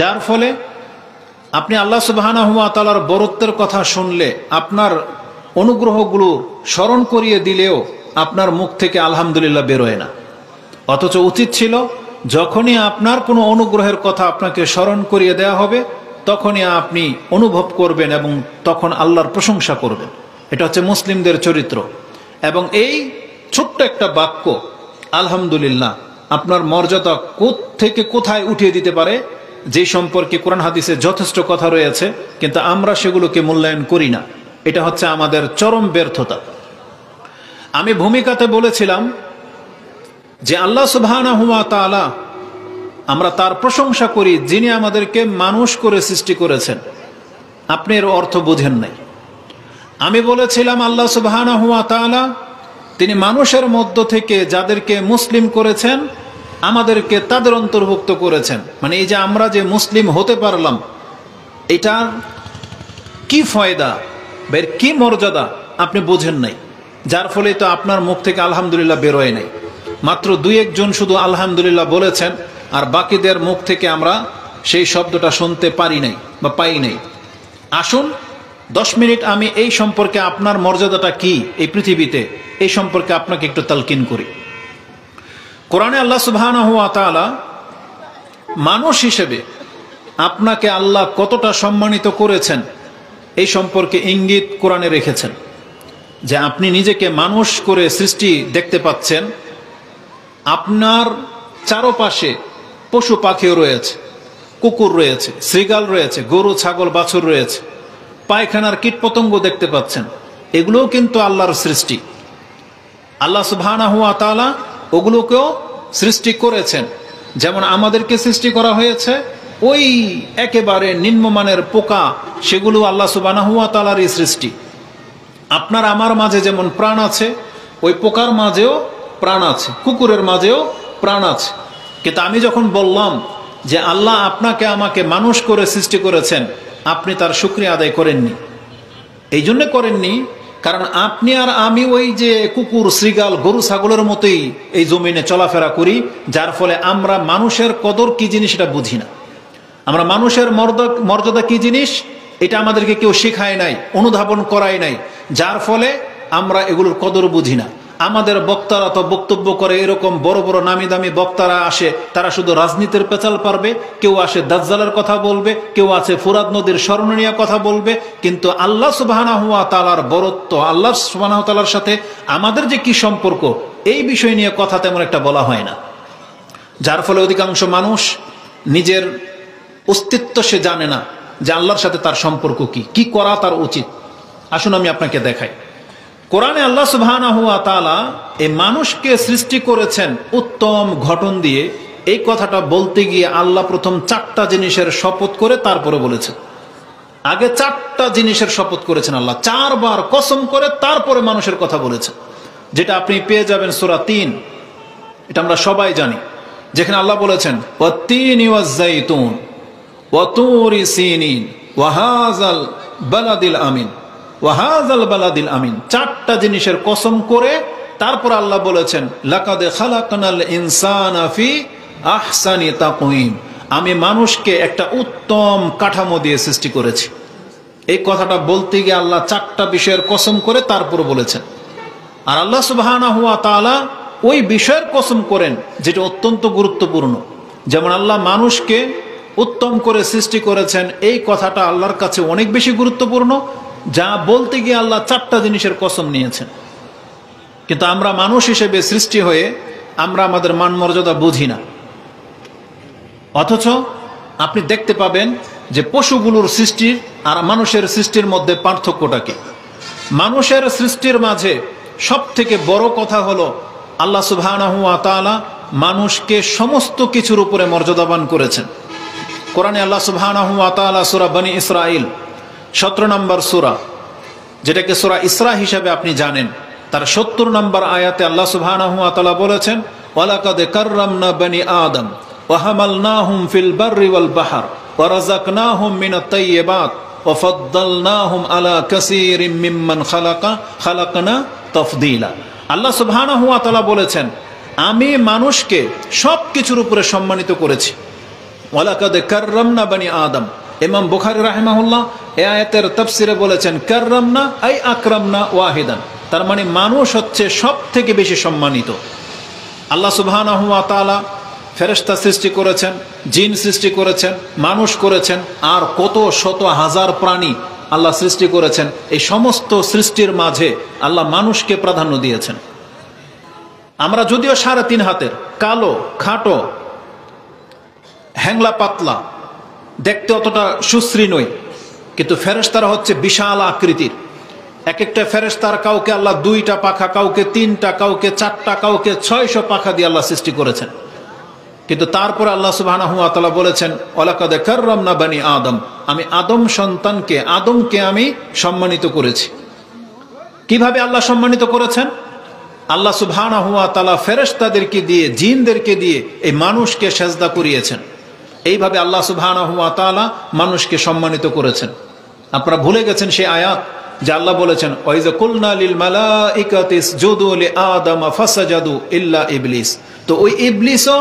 যার ফলে আপনি আল্লাহ সুবহানাহু ওয়া তাআলার বরত্বের কথা শুনলে আপনার অনুগ্রহগুলো স্মরণ করিয়ে দিলেও আপনার মুখ থেকে আলহামদুলিল্লাহ বেরোয় না। অথচ উচিত ছিল যখনই আপনার কোনো অনুগ্রহের কথা আপনাকে স্মরণ করিয়ে দেওয়া হবে তখনই আপনি অনুভব করবেন এবং তখন আল্লাহর প্রশংসা করবেন। এটা হচ্ছে মুসলিমদের চরিত্র। এবং এই ছোট্ট একটা বাক্য আলহামদুলিল্লাহ আপনার মর্যাদা থেকে কোথায় উঠিয়ে দিতে পারে, যে সম্পর্কে কোরআন হাদিসে যথেষ্ট কথা রয়েছে, কিন্তু আমরা সেগুলোকে মূল্যায়ন করি না। এটা হচ্ছে আমাদের চরম ব্যর্থতা। আমি ভূমিকাতে বলেছিলাম যে আল্লাহ সুবহানাহু ওয়া তাআলা, আমরা তার প্রশংসা করি যিনি আমাদেরকে মানুষ করে সৃষ্টি করেছেন। আপনি এর অর্থ বুঝেন নাই। আমি বলেছিলাম আল্লাহ সুবহানাহু ওয়া তাআলা তিনি মানুষের মধ্য থেকে যাদেরকে মুসলিম করেছেন আমাদেরকে তাদের অন্তর্ভুক্ত করেছেন। মানে এই যে আমরা যে মুসলিম হতে পারলাম, এটার কি ফায়দা, এর কি মর্যাদা আপনি বুঝেন নাই। যার ফলে তো আপনার মুখ থেকে আলহামদুলিল্লাহ বেরোয় নাই। মাত্র 2-1 জন শুধু আলহামদুলিল্লাহ বলেছেন, আর বাকিদের মুখ থেকে আমরা সেই শব্দটা শুনতে পারি নাই বা পাই নাই। আসুন 10 মিনিট আমি এই সম্পর্কে আপনার মর্যাদাটা কি এই পৃথিবীতে, এই সম্পর্কে আপনাকে একটু তালকিন করি। কোরআনে আল্লাহ সুবহানাহু ওয়া তাআলা মানুষ হিসেবে আপনাকে আল্লাহ কতটা সম্মানিত করেছেন এই সম্পর্কে ইঙ্গিত কোরআনে রেখেছেন। যে আপনি নিজেকে মানুষ করে সৃষ্টি দেখতে পাচ্ছেন, আপনার চারপাশে পশু পাখিও রয়েছে, কুকুর রয়েছে, শৃগাল রয়েছে, গরু ছাগল বাছুর রয়েছে, পায়খানার কীটপতঙ্গ দেখতে পাচ্ছেন। এগুলোও কিন্তু আল্লাহর সৃষ্টি। আল্লাহ সুবহানাহু ওয়া তাআলা ওগুলোকেও সৃষ্টি করেছেন। যেমন আমাদেরকে সৃষ্টি করা হয়েছে, ওই একেবারে নিম্নমানের পোকা, সেগুলো আল্লাহ সুবহানাহু ওয়া তাআলারই সৃষ্টি। আপনার আমার মাঝে যেমন প্রাণ আছে, ওই পোকার মাঝেও প্রাণ আছে, কুকুরের মাঝেও প্রাণ আছে। কিন্তু আমি যখন বললাম যে আল্লাহ আপনাকে আমাকে মানুষ করে সৃষ্টি করেছেন, আপনি তার শুকরিয়া আদায় করেননি। এই জন্য করেননি কারণ আপনি আর আমি ওই যে কুকুর শৃগাল গরু ছাগলের মতোই এই জমিনে চলাফেরা করি, যার ফলে আমরা মানুষের কদর কি জিনিস এটা বুঝি না। আমরা মানুষের মর্যাদা কি জিনিস এটা আমাদেরকে কেউ শেখায় নাই, অনুধাবন করায় নাই, যার ফলে আমরা এগুলোর কদর বুঝি না। আমাদের বক্তারা তো বক্তব্য করে, এরকম বড় বড় নামি দামি বক্তারা আসে, তারা শুধু রাজনীতির পেঁচাল পারবে, কেউ আসে দাজ্জালের কথা বলবে, কেউ আছে ফুরাত নদীর স্মরণীয় কথা বলবে, কিন্তু আল্লাহ সুবহানাহু ওয়া তাআলার বরত্ব, আল্লাহ সুবহানাহু ওয়া তাআলার সাথে আমাদের যে কি সম্পর্ক এই বিষয় নিয়ে কথা তেমন একটা বলা হয় না। যার ফলে অধিকাংশ মানুষ নিজের অস্তিত্ব সে জানে না যে আল্লাহর সাথে তার সম্পর্ক কি, কি করা তার উচিত। আসুন আমি আপনাকে দেখাই। কোরআনে আল্লাহ সুবহানাহু ওয়া তাআলা এই মানুষকে সৃষ্টি করেছেন উত্তম ঘটন দিয়ে, এই কথাটা বলতে গিয়ে আল্লাহ প্রথম 4টা জিনিসের শপথ করে তারপরে বলেছেন। আগে 4টা জিনিসের শপথ করেছেন আল্লাহ, 4 বার কসম করে তারপরে মানুষের কথা বলেছেন, যেটা আপনি পেয়ে যাবেন সূরা 3। এটা আমরা সবাই জানি, যেখানে আল্লাহ বলেছেন ওয়াত-তিনি ওয়াজ-যাইতুন ওয়া তুরি সিনিন ওয়া হাযাল বালাদিল আমিন, ওয়াহাজাল বালাদিল আমিন। 4টা জিনিসের কসম করে তারপর আল্লাহ বলেছেন লাকাদ খালাকনাল ইনসানা ফি আহসানি তাকওয়িম, আমি মানুষকে একটা উত্তম কাঠামো দিয়ে সৃষ্টি করেছি। এই কথাটা বলতে গিয়ে আল্লাহ 4টা বিষয়ের কসম করে তারপর বলেছেন। আর আল্লাহ সুবহানাহু ওয়া তাআলা ওই বিষয়ের কসম করেন যেটা অত্যন্ত গুরুত্বপূর্ণ। যেমন আল্লাহ মানুষকে উত্তম করে সৃষ্টি করেছেন, এই কথাটা আল্লাহর কাছে অনেক বেশি গুরুত্বপূর্ণ, যা বলতে গিয়ে আল্লাহ 4টা জিনিসের কসম নিয়েছেন। কিন্তু আমরা মানুষ হিসেবে সৃষ্টি হয়ে আমরা আমাদের মান মর্যাদা বুঝি না। অথচ আপনি দেখতে পাবেন যে পশুগুলোর সৃষ্টির আর মানুষের সৃষ্টির মধ্যে পার্থক্যটা কি। মানুষের সৃষ্টির মাঝে সব থেকে বড় কথা হলো আল্লাহ সুবহানাহু ওয়া তাআলা মানুষকে সমস্ত কিছুর উপরে মর্যাদাবান করেছেন। কোরআনে আল্লাহ সুবহানাহু ওয়া তাআলা সূরা বনী ইসরাঈল 17 নম্বর সূরা, যেটাকে সূরা ইসরা হিসাবে আপনি জানেন, তার 70 নম্বর আয়াতে আল্লাহ সুবহানাহু ওয়া তাআলা বলেছেন ওয়ালাকাদ কাররামনা বনী আদম ওয়া হামালনাহুম ফিল বাররি ওয়াল বাহর ওয়া রাযাকনাহুম মিনাত তাইয়্যিবাত ওয়া ফাদ্দালনাহুম আলা কাসীরিম মিম্মান খালাকনা তাফদীলা। আল্লাহ সুবহানাহু ওয়া তাআলা বলেছেন আমি মানুষকে সব কিছুর উপরে সম্মানিত করেছি। ওয়ালাকাদ কাররামনা বানি আদম। ইমাম বুখারী রাহিমাহুল্লাহ এই আয়াতের তাফসিরে বলেছেন কাররামনা আই আকরামনা ওয়াহিদান, তার মানে মানুষ হচ্ছে সব থেকে বেশি সম্মানিত। আল্লাহ সুবহানাহু ওয়া তাআলা ফেরেশতা সৃষ্টি করেছেন, জিন সৃষ্টি করেছেন, মানুষ করেছেন, আর কত শত হাজার প্রাণী আল্লাহ সৃষ্টি করেছেন। এই সমস্ত সৃষ্টির মাঝে আল্লাহ মানুষকে প্রাধান্য দিয়েছেন। আমরা যদিও 3.5 হাতের, কালো, খাটো, হ্যাংলা পাতলা, দেখতে অতটা সুশ্রী নই, কিন্তু ফেরেশতারা হচ্ছে বিশাল আকৃতির। এক একটা ফেরেশতার কাউকে আল্লাহ 2টা পাখা, কাউকে 3টা, কাউকে 4টা, কাউকে 600 পাখা দিয়ে আল্লাহ সৃষ্টি করেছেন। কিন্তু তারপরে আল্লাহ সুবহানাহু ওয়া তাআলা বলেছেন ওয়ালাকাদ কাররামনা বানি আদম, আমি আদম সন্তানকে, আদমকে আমি সম্মানিত করেছি। কিভাবে আল্লাহ সম্মানিত করেছেন? আল্লাহ সুবহানাহু ওয়া তাআলা ফেরেশতাদেরকে দিয়ে, জিনদেরকে দিয়ে এই মানুষকে সেজদা করিয়েছেন। এইভাবে আল্লাহ সুবহানাহু ওয়া তাআলা মানুষকে সম্মানিত করেছেন। আপনারা ভুলে গেছেন সেই আয়াত যে আল্লাহ বলেছেন ওয়াইযা কুলনা লিল মালাইকাতি ইসজুদু লিআদম ফাসাজাদু ইল্লা ইবলিস। তো ওই ইবলিসও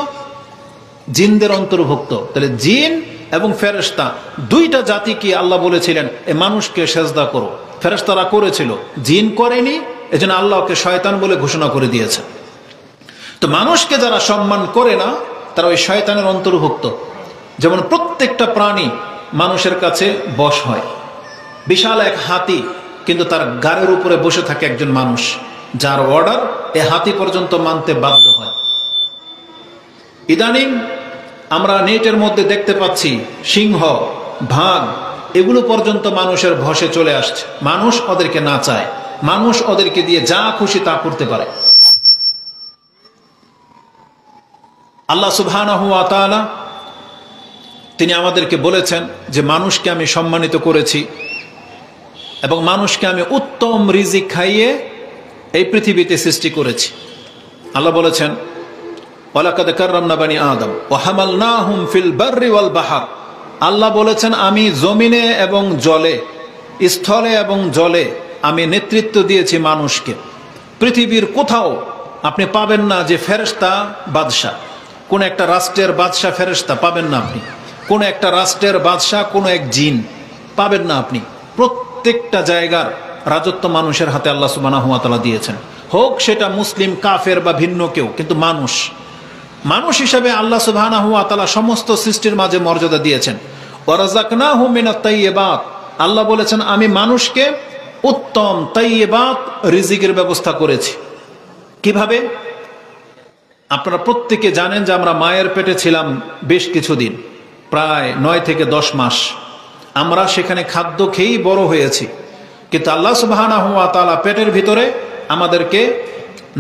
জিনদের অন্তর্ভুক্ত। তাহলে জিন এবং ফেরেশতা 2টা জাতিকে আল্লাহ বলেছিলেন এই মানুষকে সেজদা করো। ফেরেশতারা করেছিল, জিন করেনি, এজন্য আল্লাহকে শয়তান বলে ঘোষণা করে দিয়েছে। তো মানুষকে যারা সম্মান করে না তারা ওই শয়তানের অন্তর্ভুক্ত। যেমন প্রত্যেকটা প্রাণী মানুষের কাছে বশ হয়। বিশাল এক হাতি, কিন্তু তার গাড়ির উপরে বসে থাকে একজন মানুষ, যার অর্ডার এ হাতি পর্যন্ত মানতে বাধ্য হয়। ইদানিং আমরা নেটের মধ্যে দেখতে পাচ্ছি সিংহ, বাঘ, এগুলো পর্যন্ত মানুষের ভসে চলে আসছে। মানুষ ওদেরকে না চায়, মানুষ ওদেরকে দিয়ে যা খুশি তা করতে পারে। আল্লাহ সুবহানাহু ওয়া তাআলা তিনি আমাদেরকে বলেছেন যে মানুষকে আমি সম্মানিত করেছি এবং মানুষকে আমি উত্তম রিজিক খাইয়ে এই পৃথিবীতে সৃষ্টি করেছি। আল্লাহ বলেছেন ওয়ালাকাদ কাররামনা বানি আদম ওয়া হামালনাহুম ফিল বাররি ওয়াল বাহর। আল্লাহ বলেছেন আমি জমিনে এবং জলে, স্থলে এবং জলে আমি নেতৃত্ব দিয়েছি মানুষকে। পৃথিবীর কোথাও আপনি পাবেন না যে ফেরেশতা বাদশা, কোন একটা রাষ্ট্রের বাদশা ফেরেশতা পাবেন না আপনি। কোন একটা রাষ্ট্রের বাদশা কোন এক জিন পাবেন না আপনি। প্রত্যেকটা জায়গার রাজত্ব মানুষের হাতে আল্লাহ সুবহানাহু ওয়া তাআলা দিয়েছেন, হোক সেটা মুসলিম, কাফের বা ভিন্ন কেউ, কিন্তু মানুষ হিসেবে আল্লাহ সুবহানাহু ওয়া তাআলা সমস্ত সৃষ্টির মাঝে মর্যাদা দিয়েছেন। ওয়া রাযাকনাহু মিনাত তাইয়্যিবাত, আল্লাহ বলেছেন আমি মানুষকে উত্তম তাইয়্যিবাত রিজিকের ব্যবস্থা করেছি। কিভাবে? আপনারা প্রত্যেকে জানেন যে আমরা মায়ের পেটে ছিলাম বেশ কিছুদিন, প্রায় 9 থেকে 10 মাস। আমরা সেখানে খাদ্য খেয়েই বড় হয়েছি, কিন্তু আল্লাহ সুবহানাহু ওয়া তাআলা পেটের ভিতরে আমাদেরকে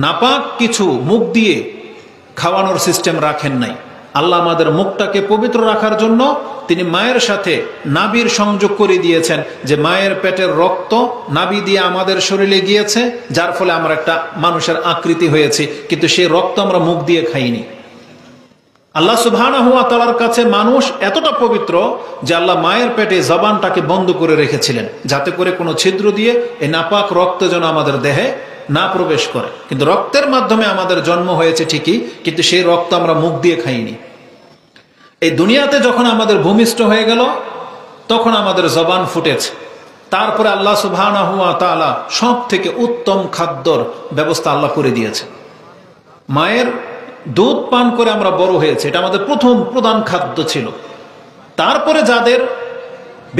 নাপাক কিছু মুখ দিয়ে খাওয়ানোর সিস্টেম রাখেন নাই। আল্লাহ আমাদের মুখটাকে পবিত্র রাখার জন্য তিনি মায়ের সাথে নাভির সংযোগ করে দিয়েছেন, যে মায়ের পেটের রক্ত নাভি দিয়ে আমাদের শরীরে গিয়েছে, যার ফলে আমরা একটা মানুষের আকৃতি হয়েছে, কিন্তু সেই রক্ত আমরা মুখ দিয়ে খাইনি। আল্লাহ সুবহানাহু ওয়া তাআলার কাছে মানুষ এতটা পবিত্র যে আল্লাহ মায়ের পেটে জবানটাকে বন্ধ করে রেখেছিলেন, যাতে করে কোনো ছিদ্র দিয়ে এই নাপাক রক্ত যেন আমাদের দেহে না প্রবেশ করে। কিন্তু রক্তের মাধ্যমে আমাদের জন্ম হয়েছে ঠিকই, কিন্তু সেই রক্ত আমরা মুখ দিয়ে খাইনি। এই দুনিয়াতে যখন আমাদের ভূমিষ্ঠ হয়ে গেল তখন আমাদের জবান ফুটেছে। তারপরে আল্লাহ সুবহানাহু ওয়া তাআলা সব থেকে উত্তম খাদ্যর ব্যবস্থা আল্লাহ করে দিয়েছে। মায়ের দুধ পান করে আমরা বড় হয়েছে, এটা আমাদের প্রথম প্রধান খাদ্য ছিল। তারপরে যাদের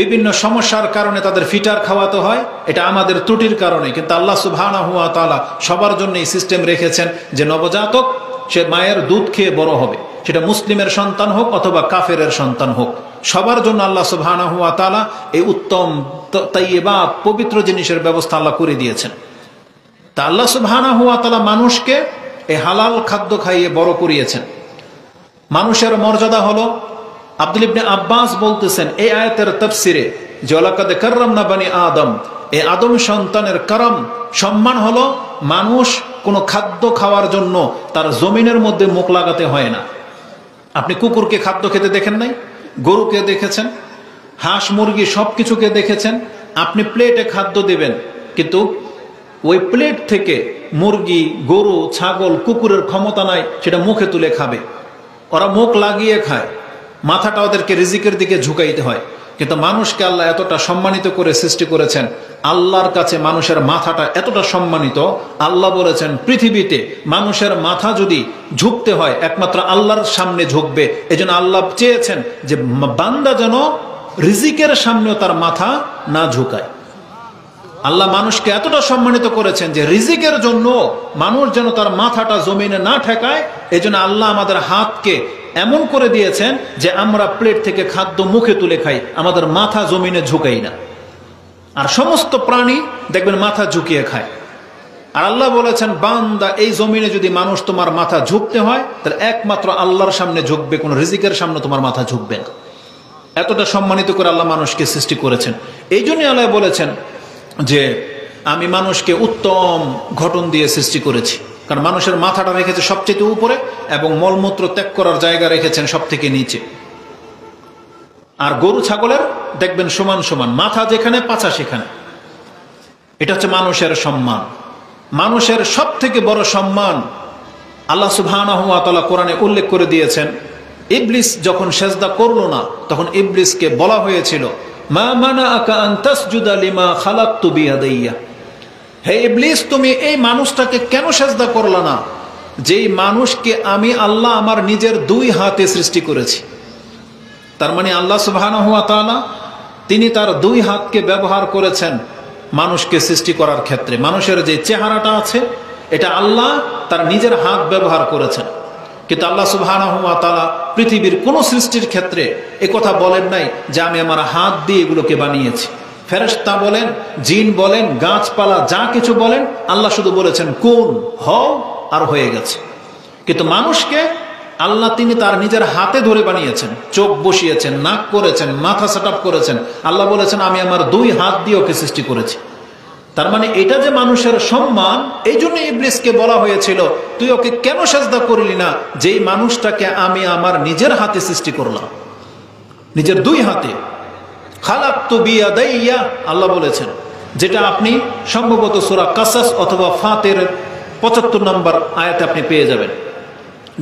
বিভিন্ন সমস্যার কারণে তাদের ফিটার খাওয়াতে হয়, এটা আমাদের ত্রুটির কারণে, কিন্তু আল্লাহ সুবহানাহু ওয়া তাআলা সবার জন্য এই সিস্টেম রেখেছেন যে নবজাতক সে মায়ের দুধ খেয়ে বড় হবে, সেটা মুসলিমের সন্তান হোক অথবা কাফেরের সন্তান হোক, সবার জন্য আল্লাহ সুবহানাহু ওয়া তাআলা এই উত্তম তাইয়্যিবাত পবিত্র জিনিসের ব্যবস্থা আল্লাহ করে দিয়েছেন। তা আল্লাহ সুবহানাহু ওয়া তাআলা মানুষকে এই হালাল খাদ্য খাইয়ে বড় করিয়েছেন। মানুষের মর্যাদা হলো, আব্দুল ইবনে আব্বাস বলতেছেন এই আয়াতের তাফসিরে যে ওয়ালাকাদ কাররামনা বানি আদম, এই আদম সন্তানের কারাম সম্মান হলো মানুষ কোনো খাদ্য খাওয়ার জন্য তার জমিনের মধ্যে মুখ লাগাতে হয় না। আপনি কুকুরকে খাদ্য খেতে দেখেন নাই, গরুকে দেখেছেন, হাঁস মুরগি সবকিছুকে দেখেছেন। আপনি প্লেটে খাদ্য দেবেন, কিন্তু ওই প্লেট থেকে মুরগি, গরু, ছাগল, কুকুরের ক্ষমতা নাই সেটা মুখে তুলে খাবে। ওরা মুখ লাগিয়ে খায়। মাথাটা ওদেরকে রিজিকের দিকে ঝুঁকাইতে হয়। কিন্তু মানুষকে আল্লাহ এতটা সম্মানিত করে সৃষ্টি করেছেন, আল্লাহর কাছে মানুষের মাথাটা এতটা সম্মানিত, আল্লাহ বলেছেন পৃথিবীতে মানুষের মাথা যদি ঝুঁকতে হয় একমাত্র আল্লাহর সামনে ঝুঁকবে। এজন্য আল্লাহ চেয়েছেন যে বান্দা যেন রিজিকের সামনেও তার মাথা না ঝুঁকায়। আল্লাহ মানুষকে এতটা সম্মানিত করেছেন যে রিজিকের জন্য মানুষ যেন তার মাথাটা জমিনে না ঠেকায়। এজন্য আল্লাহ আমাদের হাতকে এমন করে দিয়েছেন যে আমরা প্লেট থেকে খাদ্য মুখে তুলে খাই, আমাদের মাথা জমিনে ঝুঁকাই না। আর সমস্ত প্রাণী দেখবেন মাথা ঝুঁকিয়ে খায়। আর আল্লাহ বলেছেন বান্দা এই জমিনে যদি মানুষ তোমার মাথা ঝুঁকতে হয় তাহলে একমাত্র আল্লাহর সামনে ঝুঁকবে, কোন রিজিকের সামনে তোমার মাথা ঝুঁকবে না। এতটা সম্মানিত করে আল্লাহ মানুষকে সৃষ্টি করেছেন। এই জন্যই আল্লাহ বলেছেন যে আমি মানুষকে উত্তম গঠন দিয়ে সৃষ্টি করেছি, কারণ মানুষের মাথাটা রেখেছে সবচেয়ে উপরে এবং মলমূত্র ত্যাগ করার জায়গা রেখেছেন সব থেকে নিচে। আর গরু ছাগলের দেখবেন সমান সমান, মাথা যেখানে পাছা সেখানে। এটা হচ্ছে মানুষের সম্মান। মানুষের সব থেকে বড় সম্মান আল্লাহ সুবহানাহু ওয়া তাআলা কোরআনে উল্লেখ করে দিয়েছেন। ইবলিস যখন সেজদা করলো না তখন ইবলিসকে বলা হয়েছিল মা মানাআকা আন তাসজুদা লিমা খালাকতু বিয়াদাইয়া, হে ইবলিস তুমি এই মানুষটাকে কেন সেজদা করলা না যেই মানুষকে আমি আল্লাহ আমার নিজের দুই হাতে সৃষ্টি করেছি। তার মানে আল্লাহ সুবহানাহু ওয়া তাআলা তিনি তার দুই হাতকে ব্যবহার করেছেন মানুষকে সৃষ্টি করার ক্ষেত্রে। মানুষের যে চেহারাটা আছে এটা আল্লাহ তার নিজের হাত ব্যবহার করেছেন। কিন্তু আল্লাহ সুবহানাহু ওয়া তাআলা পৃথিবীর কোন সৃষ্টির ক্ষেত্রে একথা বলেন নাই যে আমি আমার হাত দিয়ে এগুলোকে বানিয়েছি। ফেরেশতা বলেন, জিন বলেন, গাছপালা যা কিছু বলেন, আল্লাহ শুধু বলেছেন কুন, হও, আর হয়ে গেছে। কিন্তু মানুষকে আল্লাহ তিনি তার নিজের হাতে ধরে বানিয়েছেন, চোখ বসিয়েছেন, নাক করেছেন, মাথা সেটআপ করেছেন। আল্লাহ বলেছেন আমি আমার দুই হাত দিয়ে ওকে সৃষ্টি করেছি। তার মানে এটা যে মানুষের সম্মান, এই জন্য ইবলিসকে বলা হয়েছিল তুই ওকে কেন সেজদা করলি না যেই মানুষটাকে আমি আমার নিজের হাতে সৃষ্টি করলাম, নিজের দুই হাতে। খালাকতু বিয়াদাইয়া আল্লাহ বলেছেন, যেটা আপনি সম্ভবত সূরা কাসাস অথবা ফাতির 75 নম্বর আয়াতে আপনি পেয়ে যাবেন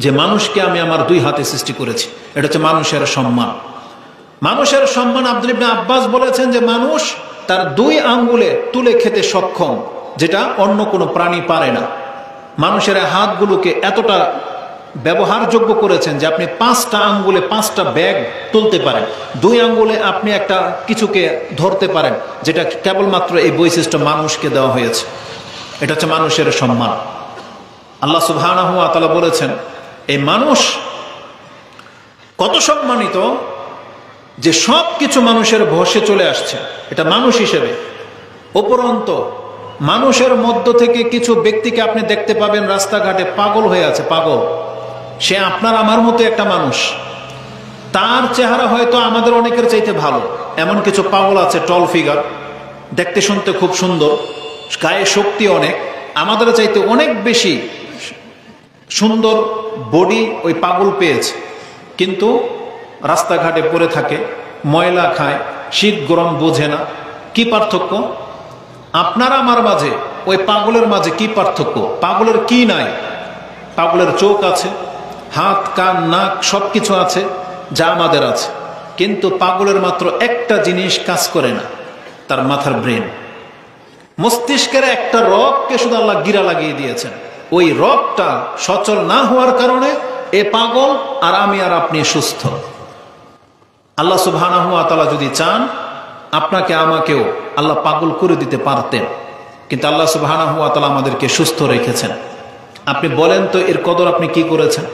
যে মানুষকে আমি আমার দুই হাতে সৃষ্টি করেছি। এটা হচ্ছে মানুষের সম্মান। মানুষের সম্মান আব্দুল ইবনে আব্বাস বলেছেন যে মানুষ তার দুই আঙ্গুলে তুলে খেতে সক্ষম, যেটা অন্য কোনো প্রাণী পারে না। মানুষের হাতগুলোকে এতটা ব্যবহারযোগ্য করেছেন যে আপনি 5টা আঙ্গুলে 5টা ব্যাগ তুলতে পারেন, দুই আঙ্গুলে আপনি একটা কিছুকে ধরতে পারেন, যেটা কেবলমাত্র এই বৈশিষ্ট্য মানুষকে দেওয়া হয়েছে। এটা হচ্ছে মানুষের সম্মান। আল্লাহ সুবহানাহু ওয়া তাআলা বলেছেন এই মানুষ কত সম্মানিত যে সব কিছু মানুষের বশে চলে আসছে, এটা মানুষ হিসেবে। উপরন্ত মানুষের মধ্য থেকে কিছু ব্যক্তিকে আপনি দেখতে পাবেন রাস্তাঘাটে পাগল হয়ে আছে, পাগল। সে আপনার আমার মতো একটা মানুষ, তার চেহারা হয়তো আমাদের অনেকের চাইতে ভালো। এমন কিছু পাগল আছে টল ফিগার, দেখতে শুনতে খুব সুন্দর, গায়ে শক্তি অনেক, আমাদের চাইতে অনেক বেশি সুন্দর বডি ওই পাগল পেয়েছে, কিন্তু রাস্তাঘাটে পড়ে থাকে, ময়লা খায়, শীত গরম বোঝে না। কি পার্থক্য আপনার আমার মাঝে ওই পাগলের মাঝে? কি পার্থক্য? পাগলের কি নাই? পাগলের চোখ আছে, হাত কান নাক সবকিছু আছে যা আমাদের আছে, কিন্তু পাগলের মাত্র একটা জিনিস কাজ করে না, তার মাথার ব্রেন। মস্তিষ্কের একটা রগকে শুধু আল্লাহ গিরা লাগিয়ে দিয়েছেন। ওই রগটা সচল না হওয়ার কারণে এ পাগল আর আমি আর আপনি সুস্থ। আল্লাহ সুবহানাহু ওয়া তাআলা যদি চান আপনাকে আমাকেও আল্লাহ পাগল করে দিতে পারতেন, কিন্তু আল্লাহ সুবহানাহু ওয়া তাআলা আমাদেরকে সুস্থ রেখেছেন। আপনি বলেন তো এর কদর আপনি কি করেছেন?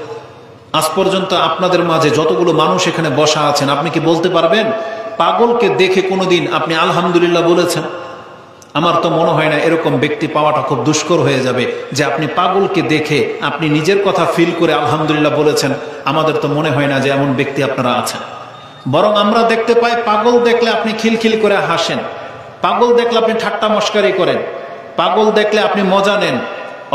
আজ পর্যন্ত আপনাদের মাঝে যতগুলো মানুষ এখানে বসা আছেন, আপনি কি বলতে পারবেন পাগলকে দেখে কোনোদিন আপনি আলহামদুলিল্লাহ বলেছেন? আমার তো মনে হয় না, এরকম ব্যক্তি পাওয়াটা খুব দুষ্কর হয়ে যাবে যে আপনি পাগলকে দেখে আপনি নিজের কথা ফিল করে আলহামদুলিল্লাহ বলেছেন। আমাদের তো মনে হয় না যে এমন ব্যক্তি আপনারা আছেন। বরং আমরা দেখতে পাই পাগল দেখলে আপনি খিলখিল করে হাসেন, পাগল দেখলে আপনি ঠাট্টা মস্কারি করেন, পাগল দেখলে আপনি মজা নেন।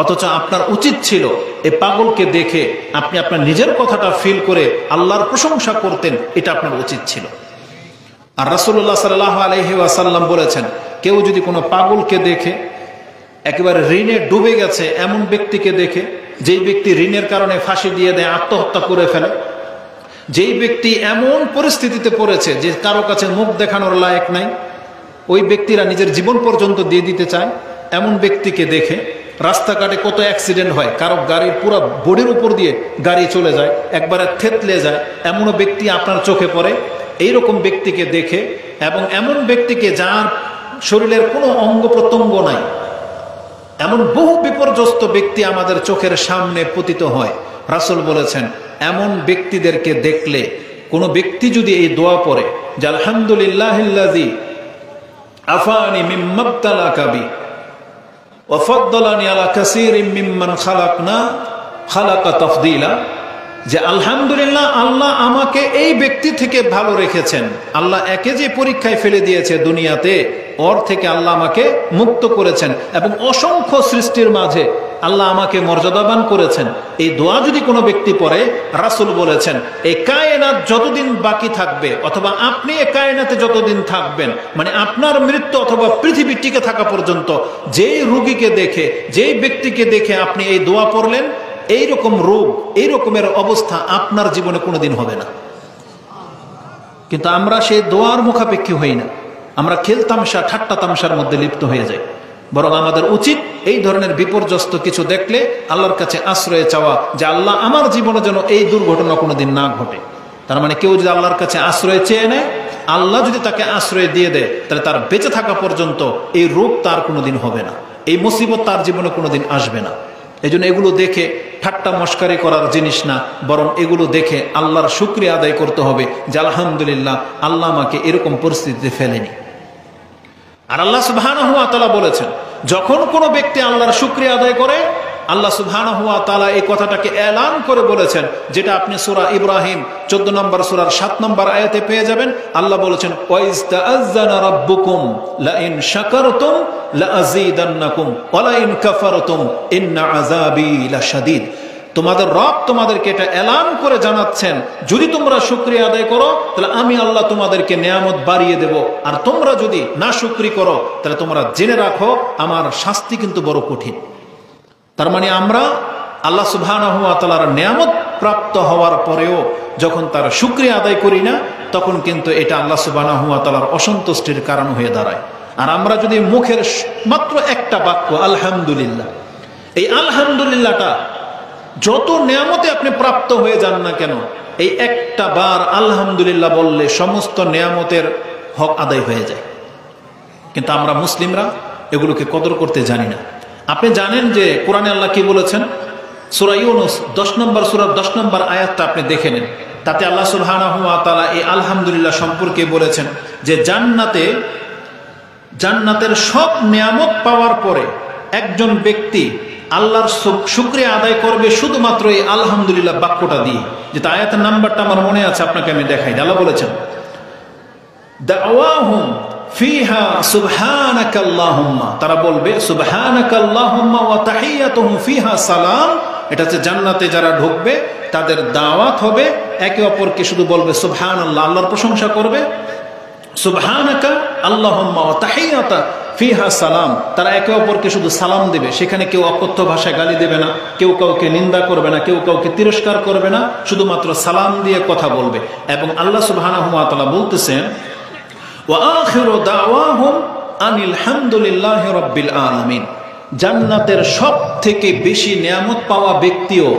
অথচ আপনার উচিত ছিল এই পাগলকে দেখে আপনি আপনার নিজের কথাটা ফিল করে আল্লাহর প্রশংসা করতেন, এটা আপনার উচিত ছিল। আর রাসূলুল্লাহ সাল্লাল্লাহু আলাইহি ওয়াসাল্লাম বলেছেন কেউ যদি কোনো পাগলকে দেখে একেবারে ঋণে ডুবে গেছে এমন ব্যক্তিকে দেখে, যেই ব্যক্তি ঋণের কারণে ফাঁসি দিয়ে দেয়, আত্মহত্যা করে ফেলে, যেই ব্যক্তি এমন পরিস্থিতিতে পড়েছে যে কারো কাছে মুখ দেখানোর লায়ক নাই, ওই ব্যক্তিরা নিজের জীবন পর্যন্ত দিয়ে দিতে চায়, এমন ব্যক্তিকে দেখে রাস্তাঘাটে কত অ্যাক্সিডেন্ট হয়, কারো গাড়ির পুরো বডির উপর দিয়ে গাড়ি চলে যায়, একবারে থেতলে যায়, এমনও ব্যক্তি আপনার চোখে পড়ে। এইরকম ব্যক্তিকে দেখে এবং এমন ব্যক্তিকে যার শরীরের কোনো অঙ্গ প্রত্যঙ্গ নাই, এমন বহু বিপর্যস্ত ব্যক্তি আমাদের চোখের সামনে পতিত হয়। রাসূল বলেছেন, এমন ব্যক্তিদেরকে দেখলে কোনো ব্যক্তি যদি এই দোয়া পড়ে যে আলহামদুলিল্লাহিল্লাযী আফানি মিম্মা ইবতালাকা বি ওয়া ফাদ্দালানি আলা কাসীরিম মিম্মান খালাকা তাফদীলা, যে আলহামদুলিল্লাহ, আল্লাহ আমাকে এই ব্যক্তি থেকে ভালো রেখেছেন, আল্লাহ একে যে পরীক্ষায় ফেলে দিয়েছে দুনিয়াতে, ওর থেকে আল্লাহ আমাকে মুক্ত করেছেন এবং অসংখ্য সৃষ্টির মাঝে আল্লাহ আমাকে মর্যাদাবান করেছেন। এই দোয়া যদি কোনো ব্যক্তি পড়ে, রাসূল বলেছেন এই কায়নাত যতদিন বাকি থাকবে অথবা আপনি এই কায়নাতে যতদিন থাকবেন, মানে আপনার মৃত্যু অথবা পৃথিবী টিকে থাকা পর্যন্ত, যেই রোগীকে দেখে, যেই ব্যক্তিকে দেখে আপনি এই দোয়া পড়লেন, এইরকম রোগ, এই রকমের অবস্থা আপনার জীবনে কোনোদিন হবে না। কিন্তু আমরা সেই দোয়ার মুখাপেক্ষী হই না, আমরা খেলতামশা ঠাট্টা তামশার মধ্যে লিপ্ত হয়ে যাই। বরং আমাদের উচিত এই ধরনের বিপর্যস্ত কিছু দেখলে আল্লাহর কাছে আশ্রয় চাওয়া, যে আল্লাহ আমার জীবনে যেন এই দুর্ঘটনা কোনোদিন না ঘটে। তার মানে কেউ যদি আল্লাহর কাছে আশ্রয় চেয়ে নেয়, আল্লাহ যদি তাকে আশ্রয় দিয়ে দেয়, তাহলে তার বেঁচে থাকা পর্যন্ত এই রোগ তার কোনোদিন হবে না, এই মুসিবত তার জীবনে কোনোদিন আসবে না। এই জন্য এগুলো দেখে ঠাট্টা মস্কারি করার জিনিস না, বরং এগুলো দেখে আল্লাহর শুকরিয়া আদায় করতে হবে যে আলহামদুলিল্লাহ, আল্লাহ আমাকে এরকম পরিস্থিতিতে ফেলেনি। আর আল্লাহ সুবহানাহু ওয়া তাআলা বলেছেন, যখন কোনো ব্যক্তি আল্লাহর শুকরিয়া আদায় করে, আল্লাহ সুবহানাহু ওয়া তাআলা এই কথাটাকে এলান করে বলেছেন, যেটা আপনি সূরা ইব্রাহিম 14 নম্বর সূরার 7 নম্বর আয়াতে পেয়ে যাবেন। আল্লাহ বলেছেন, ওয়াইজ তাআজ্জানা রাব্বুকুম লাইন শাকারতুম লাআযীদান্নাকুম ওয়া লাইন কাফারতুম ইন্না আযাবি লাশাদীদ। তোমাদের রব তোমাদেরকে এটা এলান করে জানাচ্ছেন, যদি তোমরা শুকরিয়া আদায় করো তাহলে আমি আল্লাহ তোমাদেরকে নিয়ামত বাড়িয়ে দেব, আর তোমরা যদি না শুকরি করো তাহলে তোমরা জেনে রাখো আমার শাস্তি কিন্তু বড় কঠিন। তার মানে আমরা আল্লাহ সুবহানাহু ওয়া তাআলার নিয়ামত প্রাপ্ত হওয়ার পরেও যখন তার শুকরিয়া আদায় করি না, তখন কিন্তু এটা আল্লাহ সুবহানাহু ওয়া তাআলার অসন্তুষ্টির কারণ হয়ে দাঁড়ায়। আর আমরা যদি মুখের মাত্র একটা বাক্য আলহামদুলিল্লাহ, এই আলহামদুলিল্লাহটা যত নিয়ামতে আপনি প্রাপ্ত হয়ে যান না কেন, এই একটা বার আলহামদুলিল্লাহ বললে সমস্ত নিয়ামতের হক আদায় হয়ে যায়। কিন্তু আমরা মুসলিমরা এগুলোকে কদর করতে জানি না। আপনি জানেন যে কোরআনে আল্লাহ কি বলেছেন? সূরা ইউনূস 10 নম্বর সূরার 10 নম্বর আয়াতটা আপনি দেখে নেন। তাতে আল্লাহ সুবহানাহু ওয়া তাআলা এই আলহামদুলিল্লাহ সম্পর্কে বলেছেন যে জান্নাতের সব নিয়ামত পাওয়ার পরে একজন ব্যক্তি আল্লাহর শুকরিয়া আদায় করবে শুধুমাত্র এই আলহামদুলিল্লাহ বাক্যটা দিয়ে। যেটা আয়াতের নাম্বারটা আমার মনে আছে, আপনাকে আমি দেখাই। আল্লাহ বলেছেন, দাওয়াহুম ফিহা সুবহানাকাল্লাহুম্মা, তারা বলবে সুবহানাকাল্লাহুম্মা ওয়া তাহিয়াতুহুম ফিহা সালাম। এটা হচ্ছে জান্নাতে যারা ঢুকবে তাদের দাওয়াত হবে, একে অপরকে শুধু বলবে সুবহানাল্লাহ, আল্লাহর প্রশংসা করবে, সুবহানাকা আল্লাহুম্মা ওয়া তাহিয়াতা ফিহা সালাম। তারা একে অপরকে শুধু সালাম দেবে, সেখানে কেউ অকথ্য ভাষায় গালি দেবে না, কেউ কাউকে নিন্দা করবে না, কেউ কাউকে তিরস্কার করবে না, শুধুমাত্র সালাম দিয়ে কথা বলবে। এবং আল্লাহ সুবহানাহু ওয়া তাআলা বলতেছেন, ওয়া আখিরু দাওয়াহুম আনিল হামদুলিল্লাহি রাব্বিল আলামিন। জান্নাতের সব থেকে বেশি নিয়ামত পাওয়া ব্যক্তিও